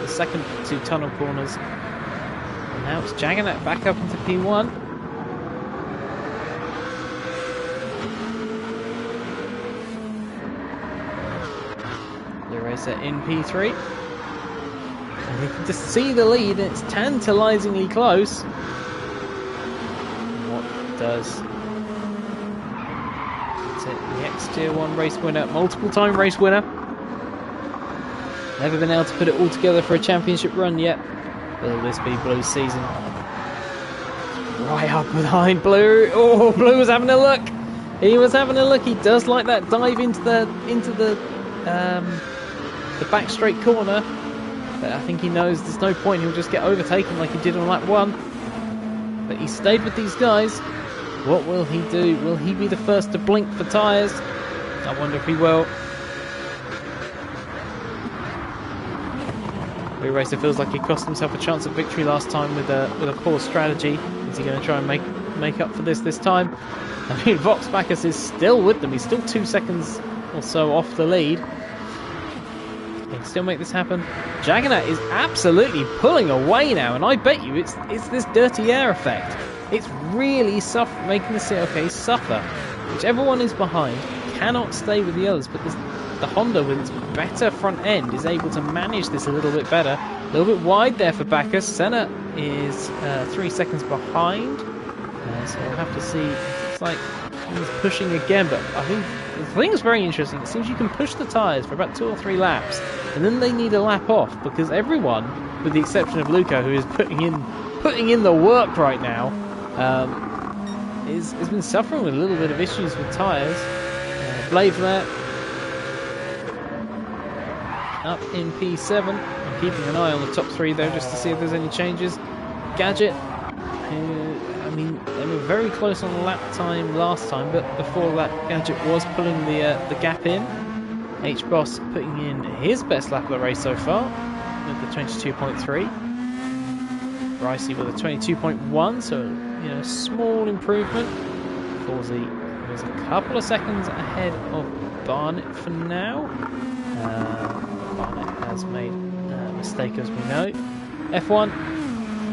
The second two tunnel corners. And now it's Jaganat back up into P1. Blue Racer in P3. And you can just see the lead, and it's tantalisingly close. What does... That's it, the X-Tier 1 race winner, multiple-time race winner. Never been able to put it all together for a championship run yet. Will this be Blue's season? Right up behind Blue. Oh, Blue was having a look. He was having a look. He does like that dive into the back straight corner. But I think he knows there's no point. He'll just get overtaken like he did on lap 1. But he stayed with these guys. What will he do? Will he be the first to blink for tyres? I wonder if he will. Blue Racer feels like he cost himself a chance at victory last time with a poor strategy. Is he going to try and make up for this time? I mean, Vox Bacchus is still with them. He's still 2 seconds or so off the lead. He can still make this happen. Jaganat is absolutely pulling away now, and I bet you it's this dirty air effect. It's really making the CLK suffer. Whichever one is behind cannot stay with the others, but the Honda with its better front end is able to manage this a little bit better. A little bit wide there for Bacchus. Senna is 3 seconds behind. So we'll have to see. It's like he's pushing again, but I think the thing's very interesting. It seems you can push the tyres for about 2 or 3 laps, and then they need a lap off, because everyone, with the exception of Luco, who is putting in the work right now, has been suffering with a little bit of issues with tyres. Blavelet up in P7. I'm keeping an eye on the top 3 though, just to see if there's any changes. Gadget, I mean, they were very close on the lap time last time, but before that, Gadget was pulling the gap in. H-Boss putting in his best lap of the race so far with the 22.3. Ricey with a 22.1, so you know, small improvement. Forzy was a couple of seconds ahead of Barnett for now. Barnett has made a mistake, as we know. F1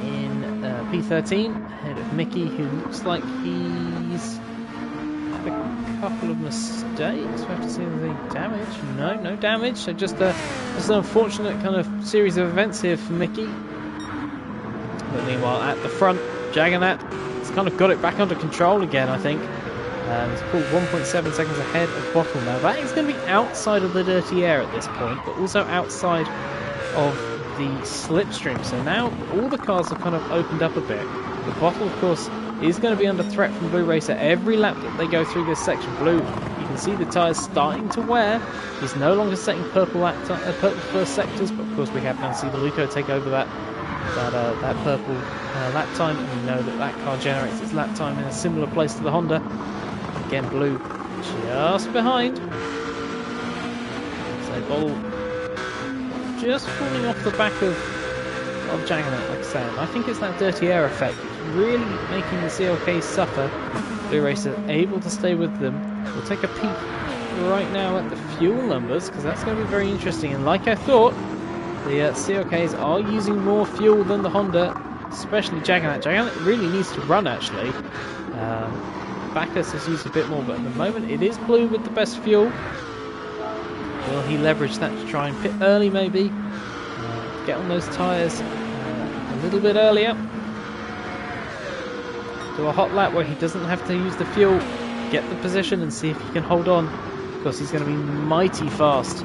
in P13 ahead of Mickey, who looks like he's had a couple of mistakes. We have to see if there's any damage. No damage. So just an unfortunate kind of series of events here for Mickey. But meanwhile, at the front, Jaganat has kind of got it back under control again, I think. He's pulled 1.7 seconds ahead of Bottle now. That is going to be outside of the dirty air at this point, but also outside of the slipstream. So now all the cars have kind of opened up a bit. The Bottle, of course, is going to be under threat from Blue Racer every lap that they go through this section. Blue, you can see the tyres starting to wear. He's no longer setting purple first sectors, but of course we have now seen the Luco take over that purple lap time, and we know that car generates its lap time in a similar place to the Honda. Again, Blue just behind. So Bottle just falling off the back of Jagannath, like I say. I think it's that dirty air effect. It's really making the CLK suffer. Blue Racer able to stay with them. We'll take a peek right now at the fuel numbers, because that's going to be very interesting. And like I thought, the CLKs are using more fuel than the Honda, especially Jagannath. Jagannath really needs to run, actually. Bacchus has used a bit more, but at the moment it is Blue with the best fuel. Will he leverage that to try and pit early, maybe? Get on those tyres a little bit earlier. Do a hot lap where he doesn't have to use the fuel. Get the position and see if he can hold on. Of course, he's going to be mighty fast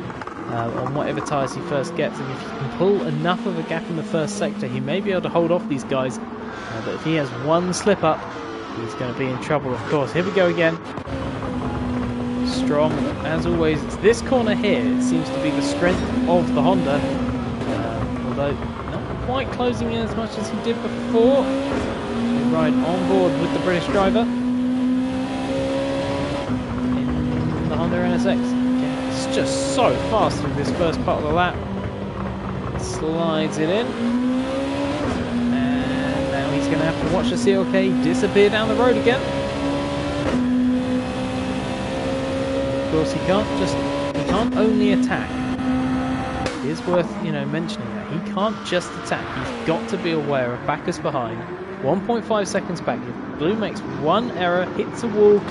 on whatever tyres he first gets. And if he can pull enough of a gap in the first sector, he may be able to hold off these guys. But if he has one slip up, he's going to be in trouble, of course. Here we go again. Strong, as always. It's this corner here. It seems to be the strength of the Honda. Although not quite closing in as much as he did before. We ride on board with the British driver in the Honda NSX. Yeah, it's just so fast through this first part of the lap. Slides it in. And now he's going to have to watch the CLK disappear down the road again. Of course, he can't only attack. It is worth, mentioning that he can't just attack. He's got to be aware of Bacchus behind. 1.5 seconds back. If Blue makes one error, hits a wall,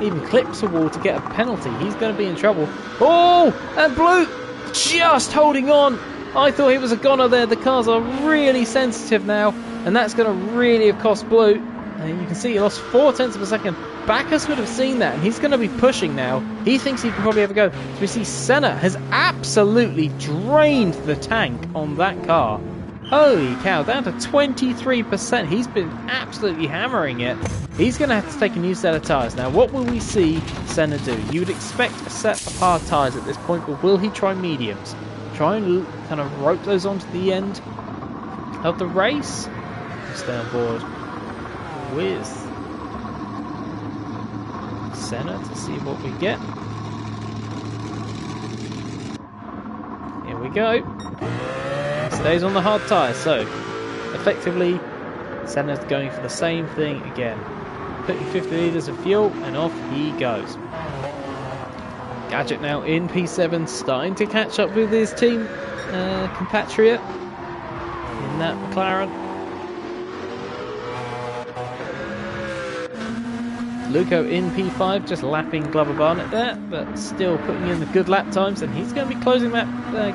even clips a wall to get a penalty, he's going to be in trouble. Oh, and Blue just holding on. I thought he was a goner there. The cars are really sensitive now, and that's going to really have cost Blue. And you can see he lost 0.4 of a second. Bacchus would have seen that, and he's going to be pushing now. He thinks he can probably have a go. So we see Senna has absolutely drained the tank on that car. Holy cow, down to 23%. He's been absolutely hammering it. He's going to have to take a new set of tyres. Now, what will we see Senna do? You would expect a set of hard tyres at this point, but will he try mediums? Try and kind of rope those onto the end of the race? Stay on board with Senna to see what we get. Here we go. Stays on the hard tyre, so effectively Senna's going for the same thing again. Putting 50 litres of fuel and off he goes. Gadget now in P7, starting to catch up with his team compatriot in that McLaren. Luco in P5, just lapping Glover Barnett there, but still putting in the good lap times, and he's going to be closing that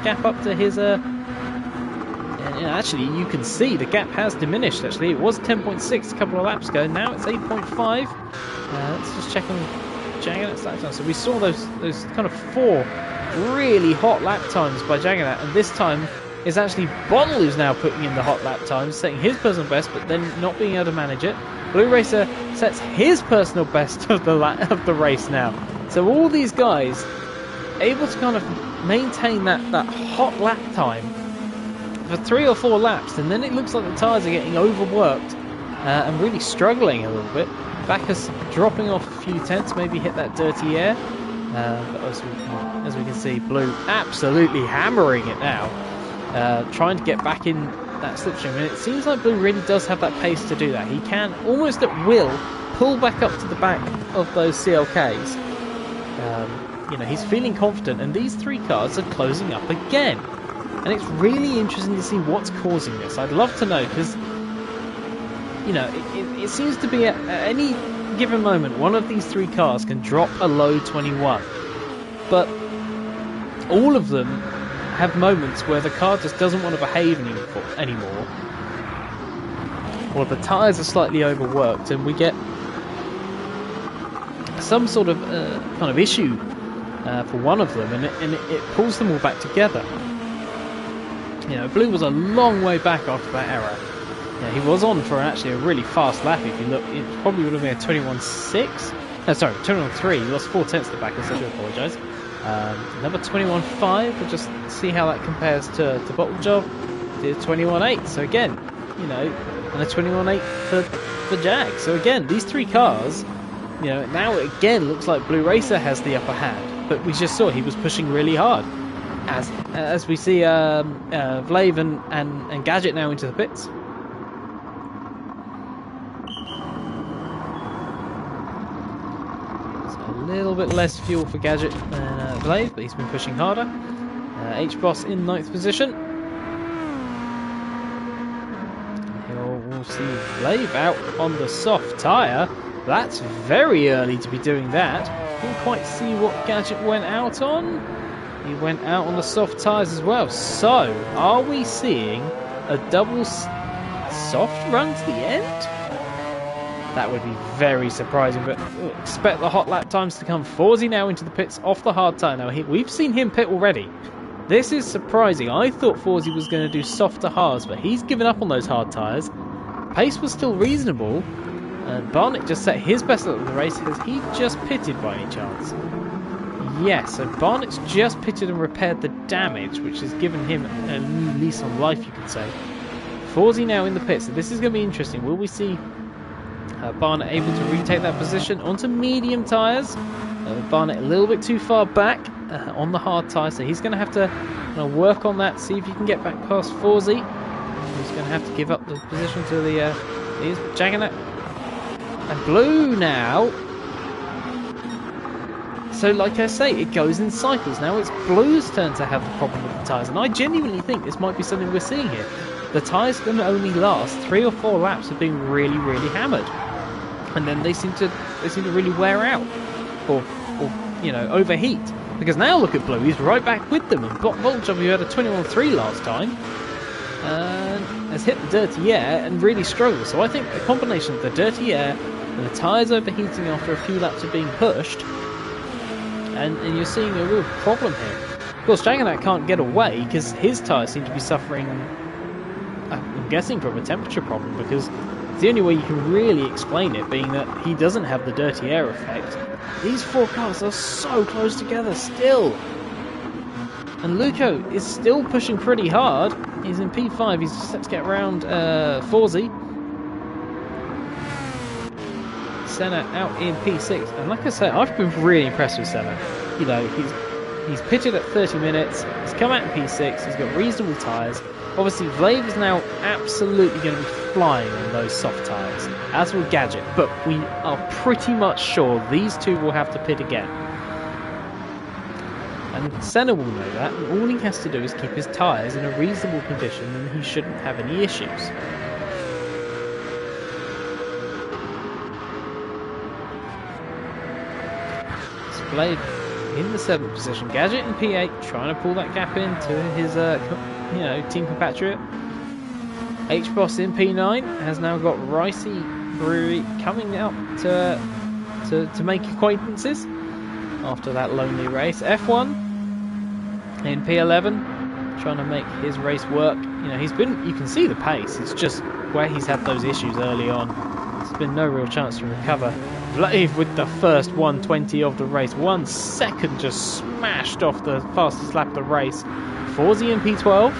gap up to his... actually, you can see the gap has diminished, actually. It was 10.6 a couple of laps ago, now it's 8.5. Let's just check on Jagannath's lap time. So we saw those kind of 4 really hot lap times by Jagannath, and this time it's actually Bottle who's now putting in the hot lap times, setting his personal best, but then not being able to manage it. Blue Racer sets his personal best of the race now. So all these guys able to kind of maintain that hot lap time for 3 or 4 laps, and then it looks like the tyres are getting overworked and really struggling a little bit. Bacchus dropping off a few tenths, maybe hit that dirty air. But as we can see, Blue absolutely hammering it now, trying to get back in that slipstream, and it seems like Blue really does have that pace to do that. He can almost at will pull back up to the back of those CLKs. He's feeling confident, and these 3 cars are closing up again, and it's really interesting to see what's causing this. I'd love to know, because it seems to be at any given moment one of these 3 cars can drop a low 21, but all of them have moments where the car just doesn't want to behave anymore, or the tyres are slightly overworked, and we get some sort of kind of issue for one of them, and it pulls them all back together. Blue was a long way back after that error. He was on for actually a really fast lap. If you look, it probably would have been a 21.6. No, sorry, 21.3. He lost 0.4 to Bacchus, I do apologise. Another 21.5. We'll just see how that compares to Bottle Job. Did 21.8. So again, and a 21.8 for Jag. So again, these 3 cars, now it again looks like Blue Racer has the upper hand. But we just saw he was pushing really hard. as we see Vlave and Gadget now into the pits. So a little bit less fuel for Gadget than Vlave, but he's been pushing harder. H-Boss in 9th position. We'll see Vlave out on the soft tyre. That's very early to be doing that. Didn't quite see what Gadget went out on. He went out on the soft tyres as well. So, are we seeing a double soft run to the end? That would be very surprising, but expect the hot lap times to come. Forsey now into the pits off the hard tyre. Now, we've seen him pit already. This is surprising. I thought Forsey was going to do softer hards, but he's given up on those hard tyres. Pace was still reasonable. Barnett just set his best lap of the race. Has he just pitted by any chance? Yes, so Barnett's just pitted and repaired the damage, which has given him a new lease on life, you could say. Forsey now in the pits, so this is going to be interesting. Will we see Barnett able to retake that position onto medium tyres? Barnett a little bit too far back on the hard tyres, so he's going to have to work on that, see if he can get back past Forsey. He's going to have to give up the position to the Jaggernaut. And Blue now. So like I say, it goes in cycles. Now it's Blue's turn to have the problem with the tyres. And I genuinely think this might be something we're seeing here. The tyres can only last 3 or 4 laps of being really, really hammered. And then they seem to really wear out. Or overheat. Because now look at Blue, he's right back with them. And Volchov, who had a 21.3 last time, has hit the dirty air and really struggled. So I think a combination of the dirty air and the tyres overheating after a few laps of being pushed, and you're seeing a real problem here. Of course, Jaggernaut can't get away because his tyres seem to be suffering, I'm guessing, from a temperature problem, because it's the only way you can really explain it, being that he doesn't have the dirty air effect. These 4 cars are so close together still. And Luco is still pushing pretty hard. He's in P5. He's set to get around Forsey. Senna out in P6. And like I say, I've been really impressed with Senna. You know, he's pitted at 30 minutes. He's come out in P6. He's got reasonable tyres. Obviously, Vlave is now absolutely going to be flying on those soft tyres, as will Gadget. But we are pretty much sure these two will have to pit again. And Senna will know that, and all he has to do is keep his tyres in a reasonable condition, and he shouldn't have any issues. Blade in the 7th position. Gadget in P8, trying to pull that gap into his, team compatriot. H-Boss in P9 has now got Ricey Brewery coming up to make acquaintances after that lonely race. F1 in P11, trying to make his race work. You know, you can see the pace. It's just where he's had those issues early on. There's been no real chance to recover. Vlave with the first 120 of the race. 1 second just smashed off the fastest lap of the race. Forsey in P12.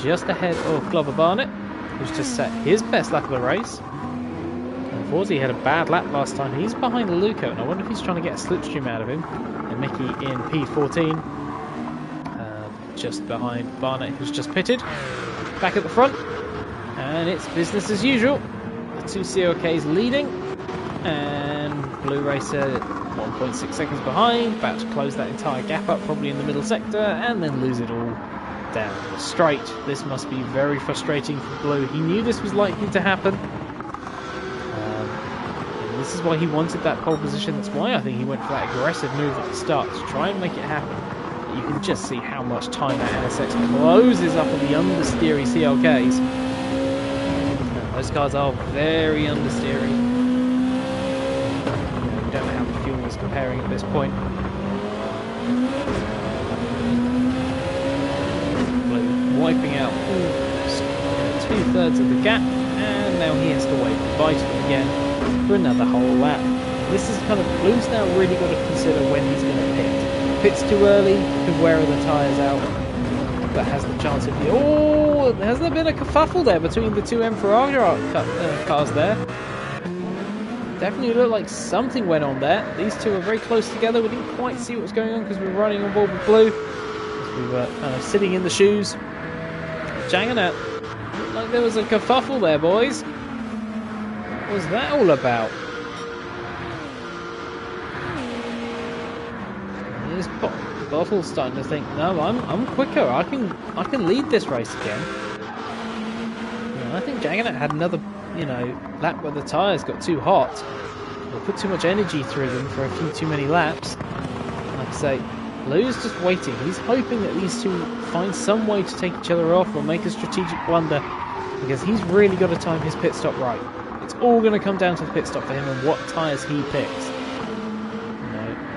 Just ahead of Glover Barnett, who's just set his best lap of the race. And Forsey had a bad lap last time. He's behind Luco, and I wonder if he's trying to get a slipstream out of him. And Mickey in P14. Just behind Barnett, who's just pitted. Back at the front. And it's business as usual. The 2 COKs leading. And Blue Racer 1.6 seconds behind. About to close that entire gap up, probably in the middle sector. And then lose it all down the straight. This must be very frustrating for Blue. He knew this was likely to happen. And this is why he wanted that pole position. That's why I think he went for that aggressive move at the start, to try and make it happen. You can just see how much time that NSX closes up on the understeery CLKs. Those cars are very understeery. We don't know how the fuel is comparing at this point. Blue wiping out 2/3 of the gap, and now he has to wave goodbye to them again for another whole lap. This is kind of, Blue's now really got to consider when he's going to pit. Pits too early, could wear the tyres out, but has the chance of... Oh, has there been a kerfuffle there between the two Emperor cars there? definitely looked like something went on there. These two are very close together. We didn't quite see what was going on because we were running on board with Blue. We were kind of sitting in the shoes. Jaganat, looked like there was a kerfuffle there, boys. What was that all about? This Bottle's starting to think, no, I'm quicker. I can lead this race again. I think Jaganat had another, lap where the tyres got too hot. They put too much energy through them for a few too many laps. Like I say, Blue's just waiting. He's hoping that these two find some way to take each other off or make a strategic blunder, because he's really got to time his pit stop right. It's all going to come down to the pit stop for him and what tyres he picks.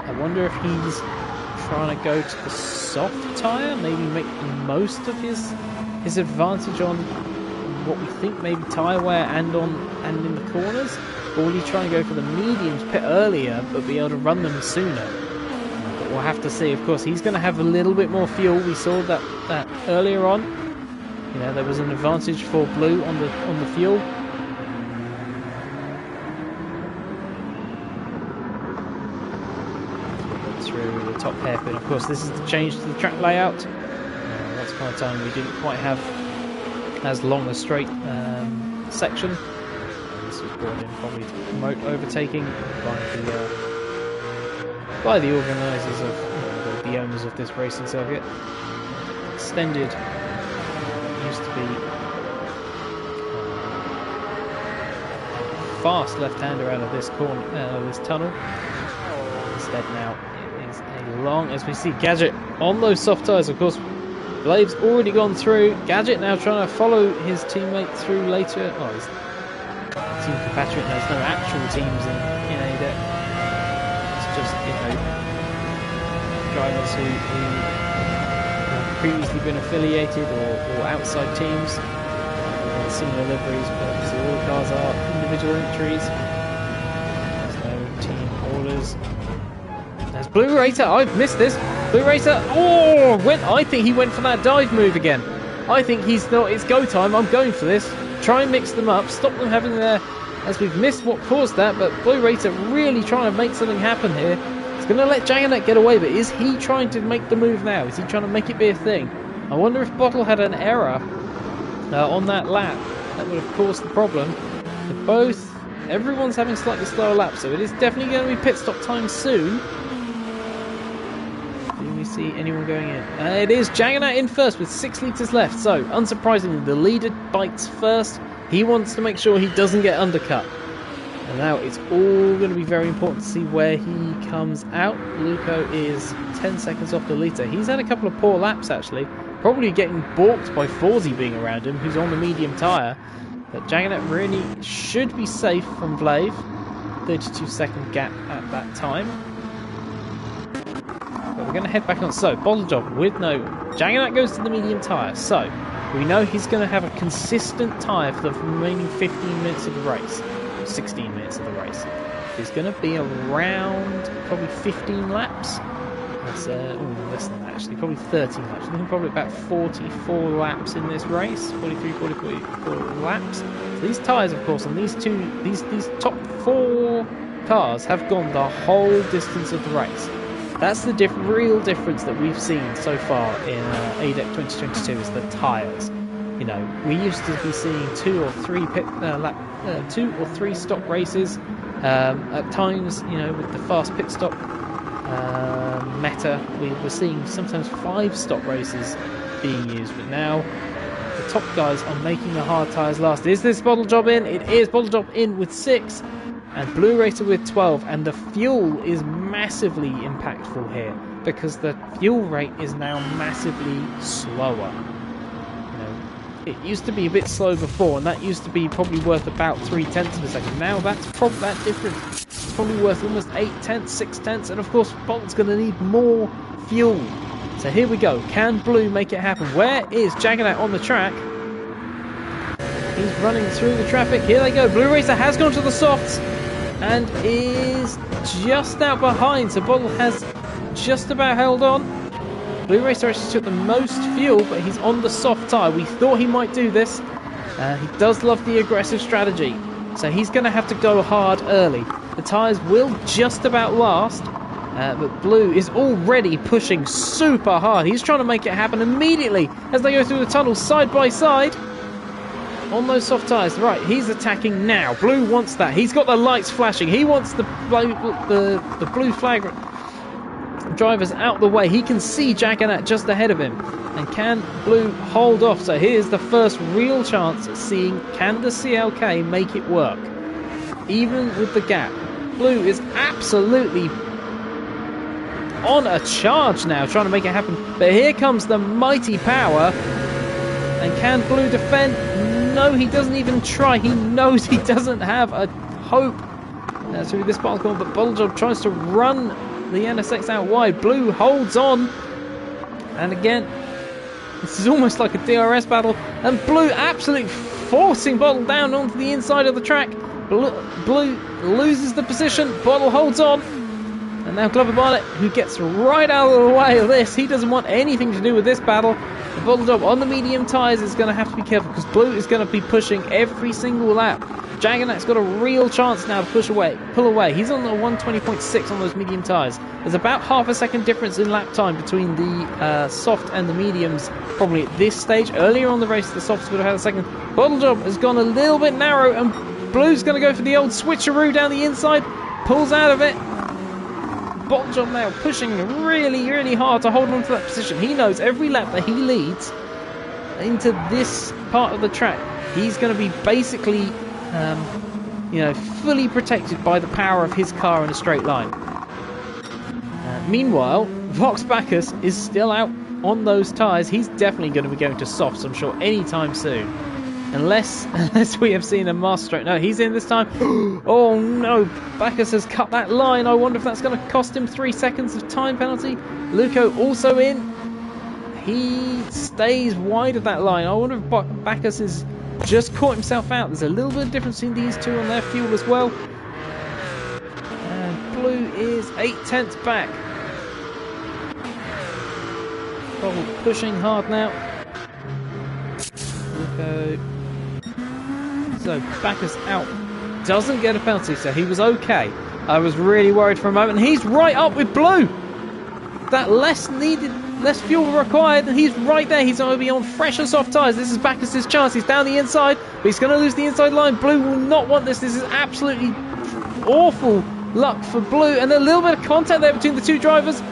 I wonder if he's trying to go to the soft tyre, maybe make the most of his advantage on what we think maybe tyre wear and in the corners, or will he try and go for the mediums, pit earlier but be able to run them sooner? But we'll have to see. Of course, he's going to have a little bit more fuel. We saw that earlier on. There was an advantage for Blue on the fuel. Through the top hairpin. Of course, this is the change to the track layout. Once upon a time, we didn't quite have as long a straight section. This was brought in probably to promote overtaking by the organisers of the owners of this racing circuit. Extended used to be fast left-hander out of this corner, this tunnel. Instead now it is a long, as we see Gadget on those soft tyres. Of course, Blade's already gone through. Gadget now trying to follow his teammate through later. Oh, his team compatriot. There's no actual teams in ADEC. It's just, drivers who have previously been affiliated or outside teams with similar liveries, but obviously all the cars are individual entries. There's no team orders. There's Blue Racer. I've missed this. Blue Racer. Oh, I think he went for that dive move again. I think he's thought it's go time. I'm going for this. Try and mix them up. Stop them having their... As we've missed what caused that, but Blue Racer really trying to make something happen here. He's going to let Jaganat get away, but is he trying to make the move now? Is he trying to make it be a thing? I wonder if Bottle had an error on that lap. That would have caused the problem. Everyone's having slightly slower laps, so it is definitely going to be pit stop time soon. Do we see anyone going in? It is Jaganat in first with 6 litres left. So, unsurprisingly, the leader bites first. He wants to make sure he doesn't get undercut. And now it's all going to be very important to see where he comes out. Luco is 10 seconds off the leader. He's had a couple of poor laps, actually. Probably getting balked by Forzy being around him, who's on the medium tyre. But Jaganat really should be safe from Blave. 32-second gap at that time. But we're going to head back on. So, Bottle Job with no... Jaganat goes to the medium tyre. So, we know he's going to have a consistent tyre for the remaining 15 minutes of the race. 16 minutes of the race. It's going to be around probably 15 laps. That's less than that actually, probably 13 laps. I think probably about 44 laps in this race. 43, 44 laps. So these tyres, of course, and these top 4 cars have gone the whole distance of the race. That's the real difference that we've seen so far in ADEC 2022 is the tyres. We used to be seeing 2 or 3 2 or 3 stop races. At times, with the fast pit stop meta, we were seeing sometimes 5 stop races being used. But now, the top guys are making the hard tyres last. Is this Bottle Job in? It is Bottle Job in with 6. And Blue Racer with 12. And the fuel is massively impactful here, because the fuel rate is now massively slower. It used to be a bit slow before, and that used to be probably worth about 0.3 of a second. Now that's probably that different. It's probably worth almost 0.8, 0.6, and of course Bolt's going to need more fuel. So here we go. Can Blue make it happen? Where is Jaganat on the track? He's running through the traffic. Here they go. Blue Racer has gone to the softs and is just out behind. So Bottle has just about held on. Blue Racer actually took the most fuel, but he's on the soft tyre. We thought he might do this. He does love the aggressive strategy. So he's going to have to go hard early. The tyres will just about last, but Blue is already pushing super hard. He's trying to make it happen immediately as they go through the tunnel side by side on those soft tyres. Right, he's attacking now. Blue wants that. He's got the lights flashing. He wants the blue flag drivers out the way. He can see Jaganat just ahead of him. And can Blue hold off? So here's the first real chance at seeing, can the CLK make it work? Even with the gap. Blue is absolutely on a charge now, trying to make it happen. But here comes the mighty power. And can Blue defend? No, he doesn't even try. He knows he doesn't have a hope through this battle corner. But Bottlejob tries to run the NSX out wide. Blue holds on. And again, this is almost like a DRS battle. And Blue absolutely forcing Bottle down onto the inside of the track. Blue loses the position. Bottle holds on. And now Glover Bartlett, who gets right out of the way of this. He doesn't want anything to do with this battle. The Bottlejob on the medium tyres is going to have to be careful because Blue is going to be pushing every single lap. Jaganat's got a real chance now to pull away. He's on the 120.6 on those medium tyres. There's about half a second difference in lap time between the soft and the mediums, probably at this stage. Earlier on the race, the softs would have had a second. Bottlejob has gone a little bit narrow, and Blue's going to go for the old switcheroo down the inside. Pulls out of it. Bottlejob now pushing really, really hard to hold on to that position. He knows every lap that he leads into this part of the track, he's going to be basically fully protected by the power of his car in a straight line. Meanwhile, Vox Bacchus is still out on those tyres. He's definitely going to be going to softs, I'm sure, anytime soon. Unless we have seen a master stroke. No, he's in this time. Oh no, Bacchus has cut that line. I wonder if that's going to cost him 3 seconds of time penalty. Luco also in. He stays wide of that line. I wonder if Bacchus has just caught himself out. There's a little bit of difference in these two on their fuel as well. And Blue is 8/10 back. Probably pushing hard now. Luco. So Bacchus out. Doesn't get a penalty, so he was okay. I was really worried for a moment. And he's right up with Blue. That less fuel required, and he's right there. He's going to be on fresh and soft tyres. This is Bacchus' chance. He's down the inside, but he's going to lose the inside line. Blue will not want this. This is absolutely awful luck for Blue. And a little bit of contact there between the two drivers.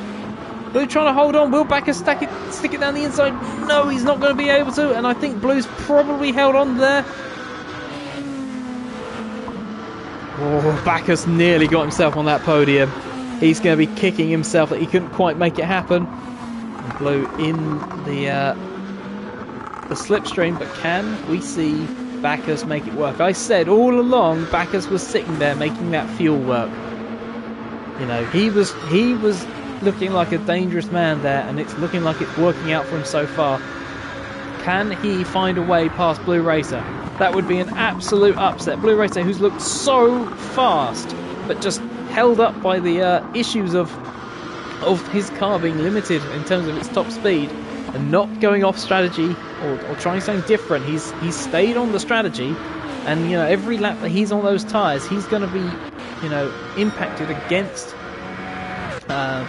Blue trying to hold on. Will Bacchus stick it down the inside? No, he's not going to be able to. And I think Blue's probably held on there. Oh, Bacchus nearly got himself on that podium. He's going to be kicking himself that he couldn't quite make it happen. And Blue in the slipstream, but can we see Bacchus make it work? I said all along Bacchus was sitting there making that fuel work. You know, he was looking like a dangerous man there, and it's looking like it's working out for him so far. Can he find a way past Blue Racer? That would be an absolute upset. Blue Racer, who's looked so fast, but just held up by the issues of his car being limited in terms of its top speed and not going off strategy or trying something different. He's stayed on the strategy, and every lap that he's on those tyres, he's going to be impacted against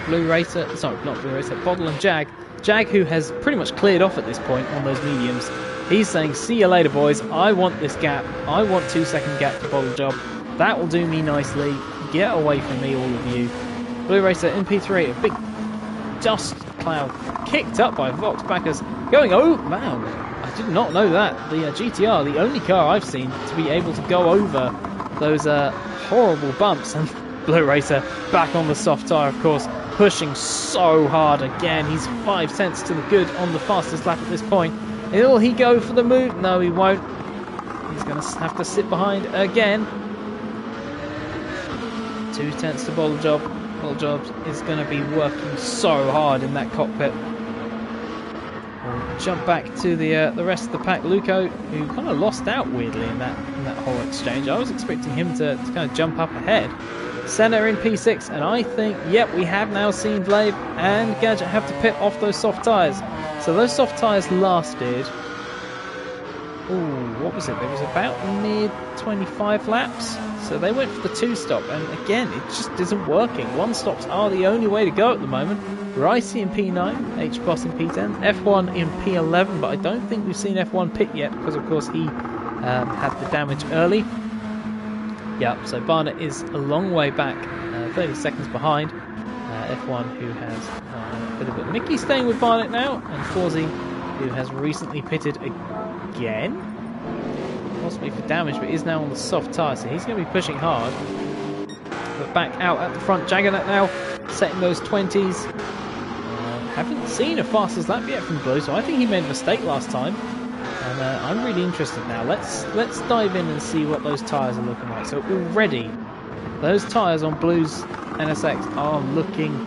Blue Racer. Sorry, not Blue Racer. Bottle and Jag, who has pretty much cleared off at this point on those mediums. He's saying, see you later, boys. I want this gap. I want 2 second gap to Bottlejob. That will do me nicely. Get away from me, all of you. Blue Racer in P3, a big dust cloud kicked up by Vox Bacchus. Going, oh, man, I did not know that. The GTR, the only car I've seen to be able to go over those horrible bumps. And Blue Racer back on the soft tyre, of course, pushing so hard again. He's 5 cents to the good on the fastest lap at this point. Will he go for the move? No, he won't. He's going to have to sit behind again. 2 tenths to Bottlejob. Bottlejob is going to be working so hard in that cockpit. We'll jump back to the rest of the pack. Luco, who kind of lost out weirdly in that whole exchange. I was expecting him to kind of jump up ahead. Senna in P6, and I think, yep, we have now seen Vlave and Gadget have to pit off those soft tyres. So those soft tyres lasted, what was it? It was about mid 25 laps. So they went for the 2-stop, and again, it just isn't working. 1-stops are the only way to go at the moment. Ricey in P9, H-Boss in P10, F1 in P11, but I don't think we've seen F1 pit yet because, of course, he had the damage early. Yeah, so Barnett is a long way back, 30 seconds behind. F1 who has a bit of it. Mickey staying with Barnett now, and Forzy who has recently pitted again, possibly for damage, but is now on the soft tyre, so he's going to be pushing hard. But back out at the front, Jaggernaut now setting those 20s. Haven't seen a fastest lap yet from Blue, so I think he made a mistake last time. And I'm really interested now. Let's dive in and see what those tyres are looking like. So already, those tyres on Blue's NSX are looking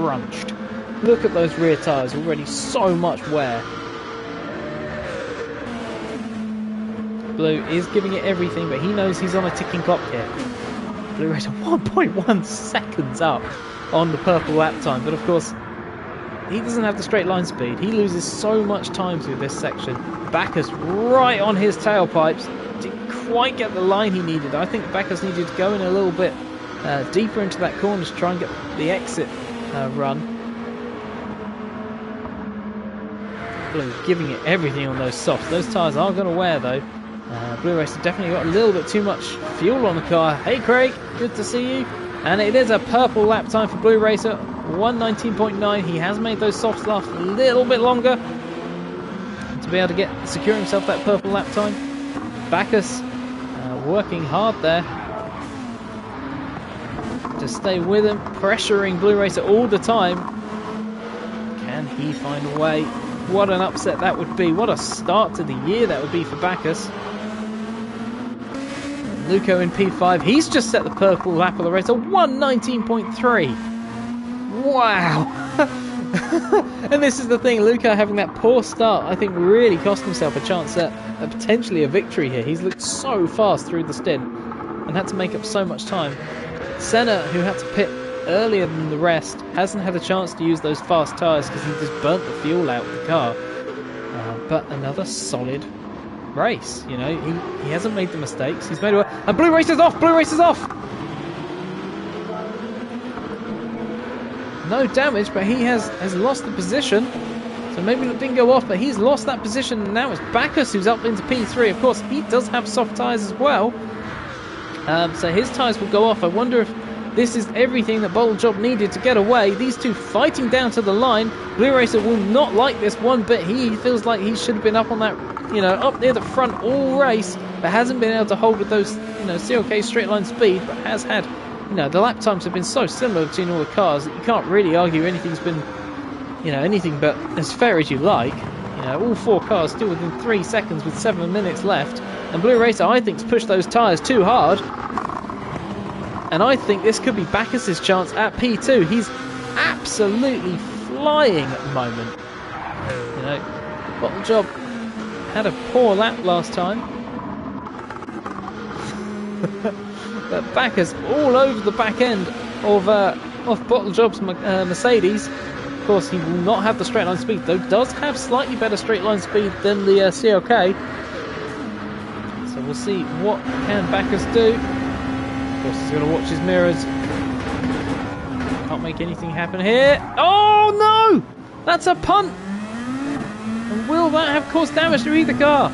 crunched. Look at those rear tyres, already so much wear. Blue is giving it everything, but he knows he's on a ticking clock here. Blue Racer 1.1 seconds up on the purple lap time, but of course, he doesn't have the straight line speed. He loses so much time through this section. Backus right on his tailpipes. Didn't quite get the line he needed. I think Backus needed to go in a little bit deeper into that corner to try and get the exit run. Blue giving it everything on those softs. Those tyres are going to wear though. Blue Racer definitely got a little bit too much fuel on the car. Hey Craig, good to see you. And it is a purple lap time for Blue Racer, 1:19.9. He has made those softs last a little bit longer to be able to secure himself that purple lap time. Backus working hard there to stay with him, pressuring Blue Racer all the time. Can he find a way? What an upset that would be. What a start to the year that would be for Backus. Luco in P5. He's just set the purple lap of the race. A 1:19.3. Wow. And this is the thing. Luco having that poor start, I think, really cost himself a chance at potentially a victory here. He's looked so fast through the stint and had to make up so much time. Senna, who had to pit earlier than the rest, hasn't had a chance to use those fast tyres because he just burnt the fuel out of the car. But another solid race, you know, he hasn't made the mistakes. He's made it, and Blue Racer's off. Blue Racer's off. No damage, but he has lost the position. So maybe it didn't go off, but he's lost that position. And now it's Backus who's up into P3. Of course, he does have soft tyres as well. So his tyres will go off. I wonder if this is everything that Bottle Job needed to get away. These two fighting down to the line. Blue Racer will not like this one bit. He feels like he should have been up on that, you know, up near the front all race, but hasn't been able to hold with those, you know, CLK straight line speed, but has had, you know, the lap times have been so similar between all the cars that you can't really argue anything's been, you know, anything but as fair as you like. You know, all four cars still within 3 seconds with 7 minutes left, and Blue Racer, I think, has pushed those tyres too hard. And I think this could be Backus's chance at P2. He's absolutely flying at the moment. You know, Bottle Job had a poor lap last time. But Backus all over the back end of Bottle Job's Mercedes. Of course, he will not have the straight line speed, though does have slightly better straight line speed than the CLK. So we'll see what can Backus do. Of course, he's going to watch his mirrors. Can't make anything happen here. Oh no! That's a punt! And will that have caused damage to either car?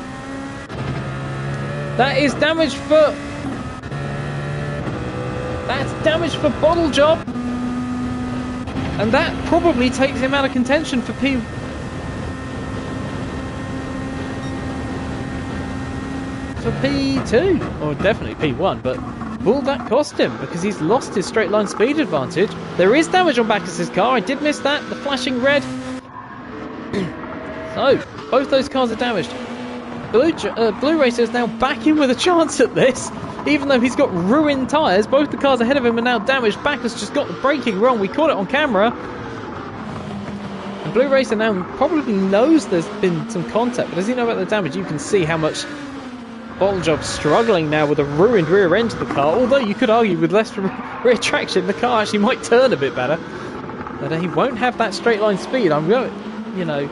That is damage for... That's damage for Bottle Job. And that probably takes him out of contention for P2. Or definitely P1, but... will that cost him? Because he's lost his straight line speed advantage. There is damage on Backus's car. I did miss that. The flashing red. So, both those cars are damaged. Blue Racer is now back in with a chance at this. Even though he's got ruined tyres, both the cars ahead of him are now damaged. Backus just got the braking wrong. We caught it on camera. And Blue Racer now probably knows there's been some contact. But does he know about the damage? You can see how much... Bottle Job struggling now with a ruined rear end of the car, although you could argue with less rear traction the car actually might turn a bit better, but he won't have that straight line speed. I'm going, you know,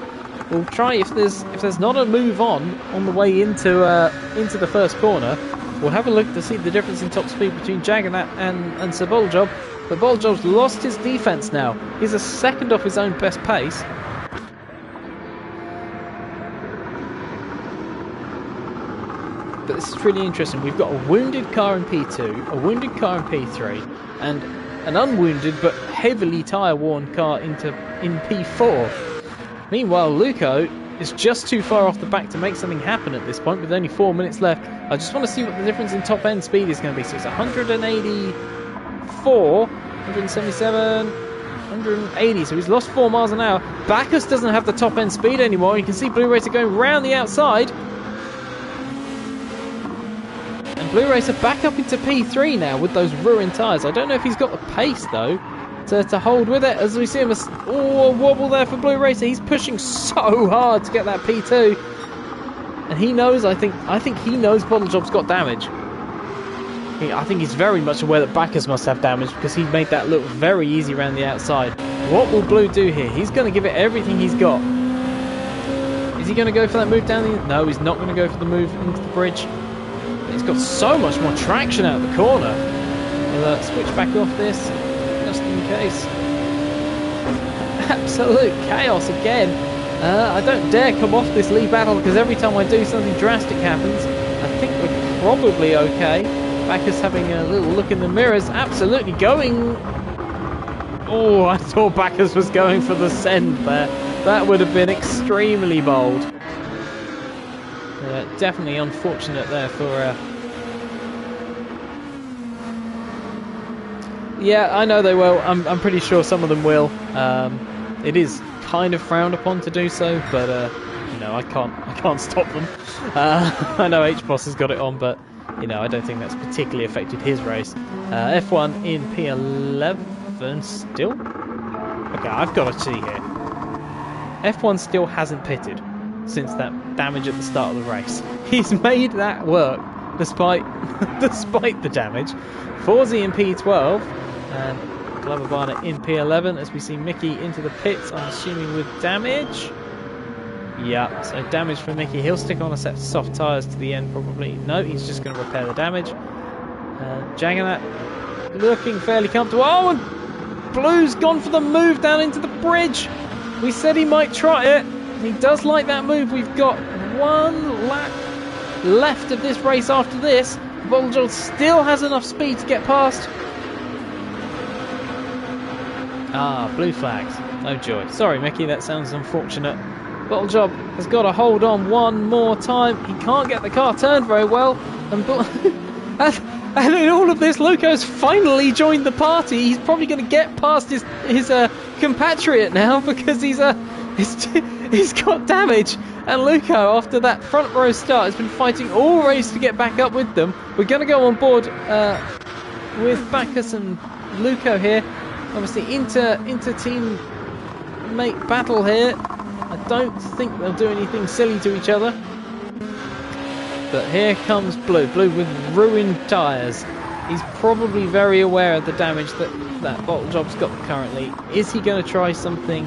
we'll try, if there's not a move on the way into the first corner, we'll have a look to see the difference in top speed between Jaggernaut and Sir Bottlejob. But Bottlejob's lost his defense now. He's a second off his own best pace. But this is really interesting. We've got a wounded car in P2, a wounded car in P3, and an unwounded but heavily tyre-worn car in P4. Meanwhile, Luco is just too far off the back to make something happen at this point with only 4 minutes left. I just want to see what the difference in top-end speed is going to be. So it's 184, 177, 180. So he's lost 4 miles an hour. Bacchus doesn't have the top-end speed anymore. You can see Blue Racer going round the outside. Blue Racer back up into P3 now with those ruined tyres. I don't know if he's got the pace though to hold with it, as we see him a wobble there for Blue Racer. He's pushing so hard to get that P2, and he knows. I think he knows Bottlejob's got damage. I think he's very much aware that Bacchus must have damage because he made that look very easy around the outside. What will Blue do here? He's going to give it everything he's got. Is he going to go for that move down the... No, he's not going to go for the move into the bridge. He's got so much more traction out of the corner. We'll switch back off this, just in case. Absolute chaos again. I don't dare come off this lead battle because every time I do, something drastic happens. I think we're probably okay. Bacchus having a little look in the mirrors, absolutely going... Oh, I thought Bacchus was going for the send there. That would have been extremely bold. Definitely unfortunate there for... Yeah, I know they will. I'm pretty sure some of them will. It is kind of frowned upon to do so, but you know, I can't stop them. I know H-Boss has got it on, but you know, I don't think that's particularly affected his race. F1 in P11 still. Okay, I've got to see here. F1 still hasn't pitted since that damage at the start of the race. He's made that work despite the damage. Forzy in P12 and Glover Barnett in P11 as we see Mickey into the pits, I'm assuming with damage. Yeah, so damage for Mickey. He'll stick on a set of soft tyres to the end probably. No, he's just going to repair the damage. Jaggernaut looking fairly comfortable. Oh, and Blue's gone for the move down into the bridge. We said he might try it. He does like that move. We've got 1 lap left of this race after this. Bottlejob still has enough speed to get past. Ah, blue flags. No joy. Sorry, Mickey, that sounds unfortunate. Bottlejob has got to hold on one more time. He can't get the car turned very well. And in all of this, Luco's finally joined the party. He's probably going to get past his compatriot now because he's got damage. And Luco, after that front row start, has been fighting all race to get back up with them. We're going to go on board with Bacchus and Luco here. Obviously, inter-team mate battle here. I don't think they'll do anything silly to each other. But here comes Blue. Blue with ruined tyres. He's probably very aware of the damage that Bottlejob's got currently. Is he going to try something,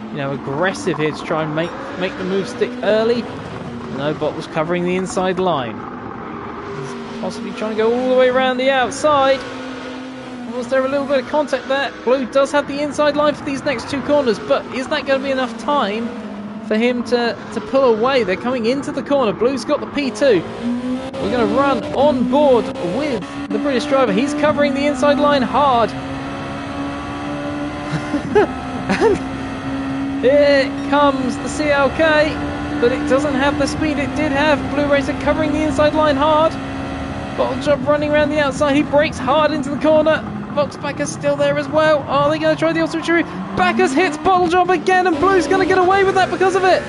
you know, aggressive here to try and make the move stick early? No, Bottle's covering the inside line. He's possibly trying to go all the way around the outside. Was there a little bit of contact there? Blue does have the inside line for these next 2 corners, but is that going to be enough time for him to pull away? They're coming into the corner. Blue's got the P2. We're going to run on board with the British driver. He's covering the inside line hard. And here comes the CLK, but it doesn't have the speed it did have. Blue Racer covering the inside line hard. Bottlejob running around the outside. He brakes hard into the corner. Vox Bacchus still there as well. Are they going to try the switcheroo? Bacchus hits Bottlejob again, and Blue's going to get away with that because of it.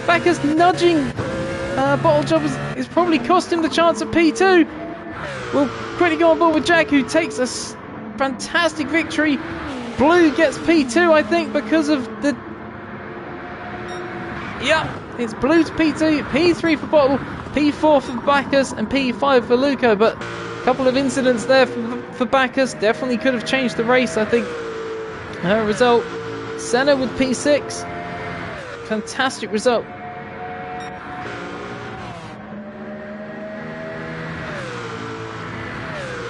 Bacchus nudging Bottlejob is probably cost him the chance at P2. We'll quickly go on board with Jack, who takes a fantastic victory. Blue gets P2, I think, because of the... Yep, it's Blue's P2, P3 for Bottle, P4 for Bacchus, and P5 for Luco. But a couple of incidents there for Bacchus definitely could have changed the race, I think. Result, Senna with P6, fantastic result.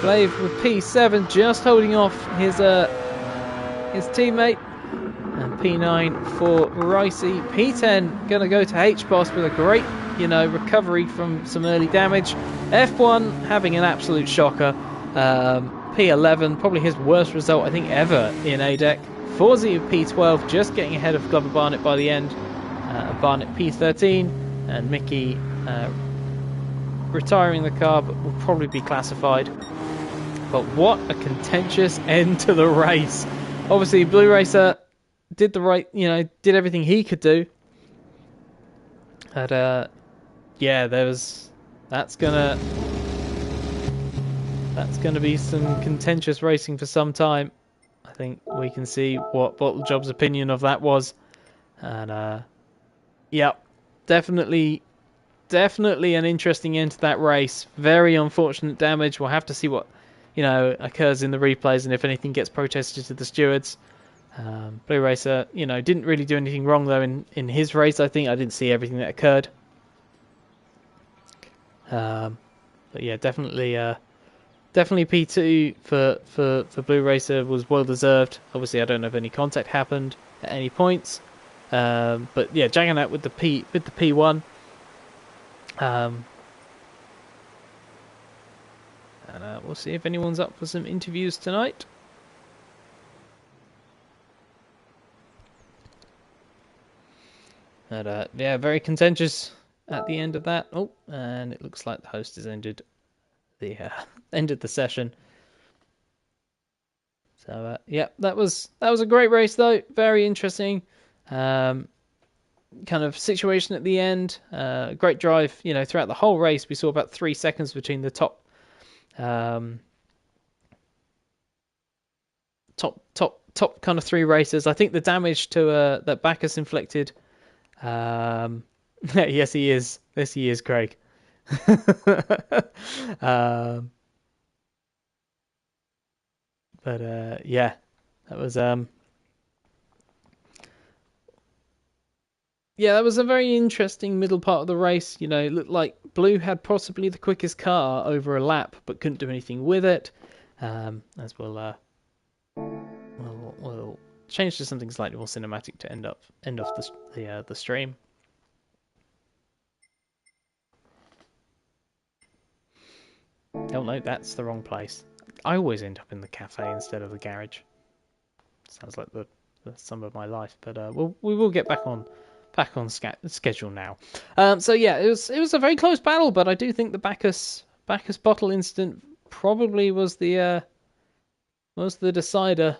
Blave with P7 just holding off his teammate. And P9 for Ricey. P10 going to go to H-Boss with a great, recovery from some early damage. F1 having an absolute shocker. P11, probably his worst result, I think, ever in ADEC. Forzy with P12 just getting ahead of Glover Barnett by the end. Barnett P13 and Mickey retiring the car, but will probably be classified. But what a contentious end to the race. Obviously, Blue Racer did the right, did everything he could do. And that's gonna be some contentious racing for some time. I think we can see what Bottle Job's opinion of that was. And definitely an interesting end to that race. Very unfortunate damage. We'll have to see what occurs in the replays and if anything gets protested to the stewards. Blue Racer, didn't really do anything wrong though in his race. I think I didn't see everything that occurred. But yeah, definitely P2 for Blue Racer was well deserved. Obviously, I don't know if any contact happened at any points. But yeah, Jaggernaut with the P1. And we'll see if anyone's up for some interviews tonight. And yeah, very contentious at the end of that. Oh, and it looks like the host has ended the session. So yeah, that was a great race though. Very interesting. Kind of situation at the end. Great drive. Throughout the whole race, we saw about 3 seconds between the top kind of 3 racers. I think the damage to that Bacchus inflicted. Yes, he is. Yes, he is, Craig. But yeah, that was yeah, that was a very interesting middle part of the race. It looked like Blue had possibly the quickest car over a lap, but couldn't do anything with it. As we'll change to something slightly more cinematic to end off the stream. Oh no, that's the wrong place. I always end up in the cafe instead of the garage. Sounds like the sum of my life, but we will get back on schedule now. So yeah, it was a very close battle, but I do think the Bacchus bottle incident probably was the decider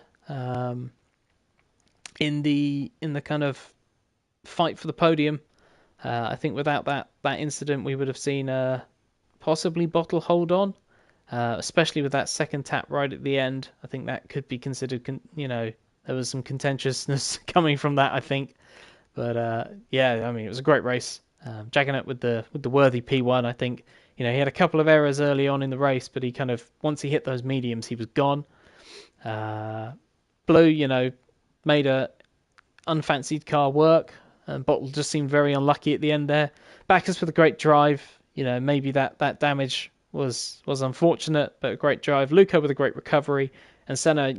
in the kind of fight for the podium. I think without that incident, we would have seen possibly Bottle hold on, especially with that second tap right at the end. I think that could be considered. There was some contentiousness coming from that, I think. But yeah, I mean, it was a great race. Jaggernaut with the worthy P1. I think he had a couple of errors early on in the race, but he kind of once he hit those mediums, he was gone. Blue, made a unfancied car work, and Bottle just seemed very unlucky at the end there. Bacchus with a great drive. Maybe that damage was unfortunate, but a great drive. Luca with a great recovery, and Senna,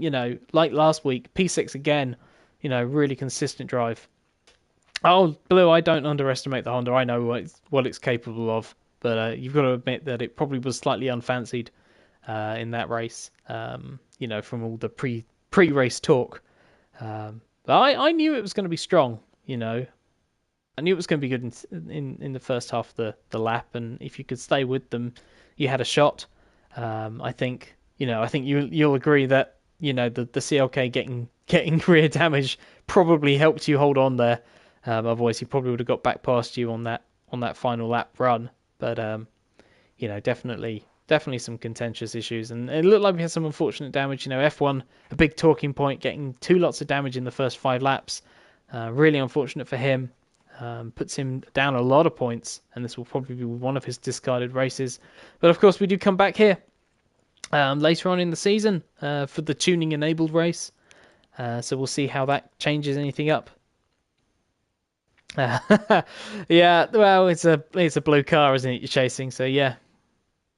like last week, P6 again. Really consistent drive. Oh, Blue, I don't underestimate the Honda. I know what it's capable of, but you've got to admit that it probably was slightly unfancied in that race. From all the pre-race talk. But I knew it was going to be strong. I knew it was going to be good in the first half of the lap, and if you could stay with them, you had a shot. I think you'll agree that the CLK getting rear damage probably helped you hold on there. Otherwise, he probably would have got back past you on that final lap run. But definitely some contentious issues, and it looked like we had some unfortunate damage. F1, a big talking point, getting 2 lots of damage in the first 5 laps. Really unfortunate for him. Puts him down a lot of points, and this will probably be one of his discarded races. But of course, we do come back here later on in the season for the tuning-enabled race. So we'll see how that changes anything up. Yeah, well, it's a blue car, isn't it? You're chasing, so yeah,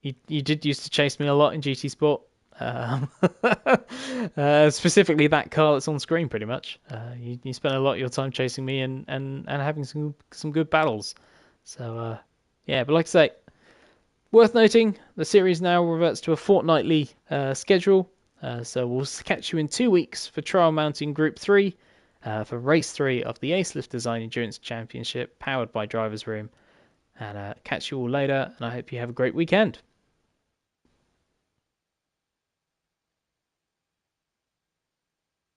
you did used to chase me a lot in GT Sport. Um, specifically that car that's on screen, pretty much. You spent a lot of your time chasing me and having some good battles. So yeah, but like I say, worth noting, the series now reverts to a fortnightly schedule. So we'll catch you in 2 weeks for trial mounting Group 3 for Race 3 of the Ace Lift Design Endurance Championship, powered by Drivers Room. And catch you all later, and I hope you have a great weekend.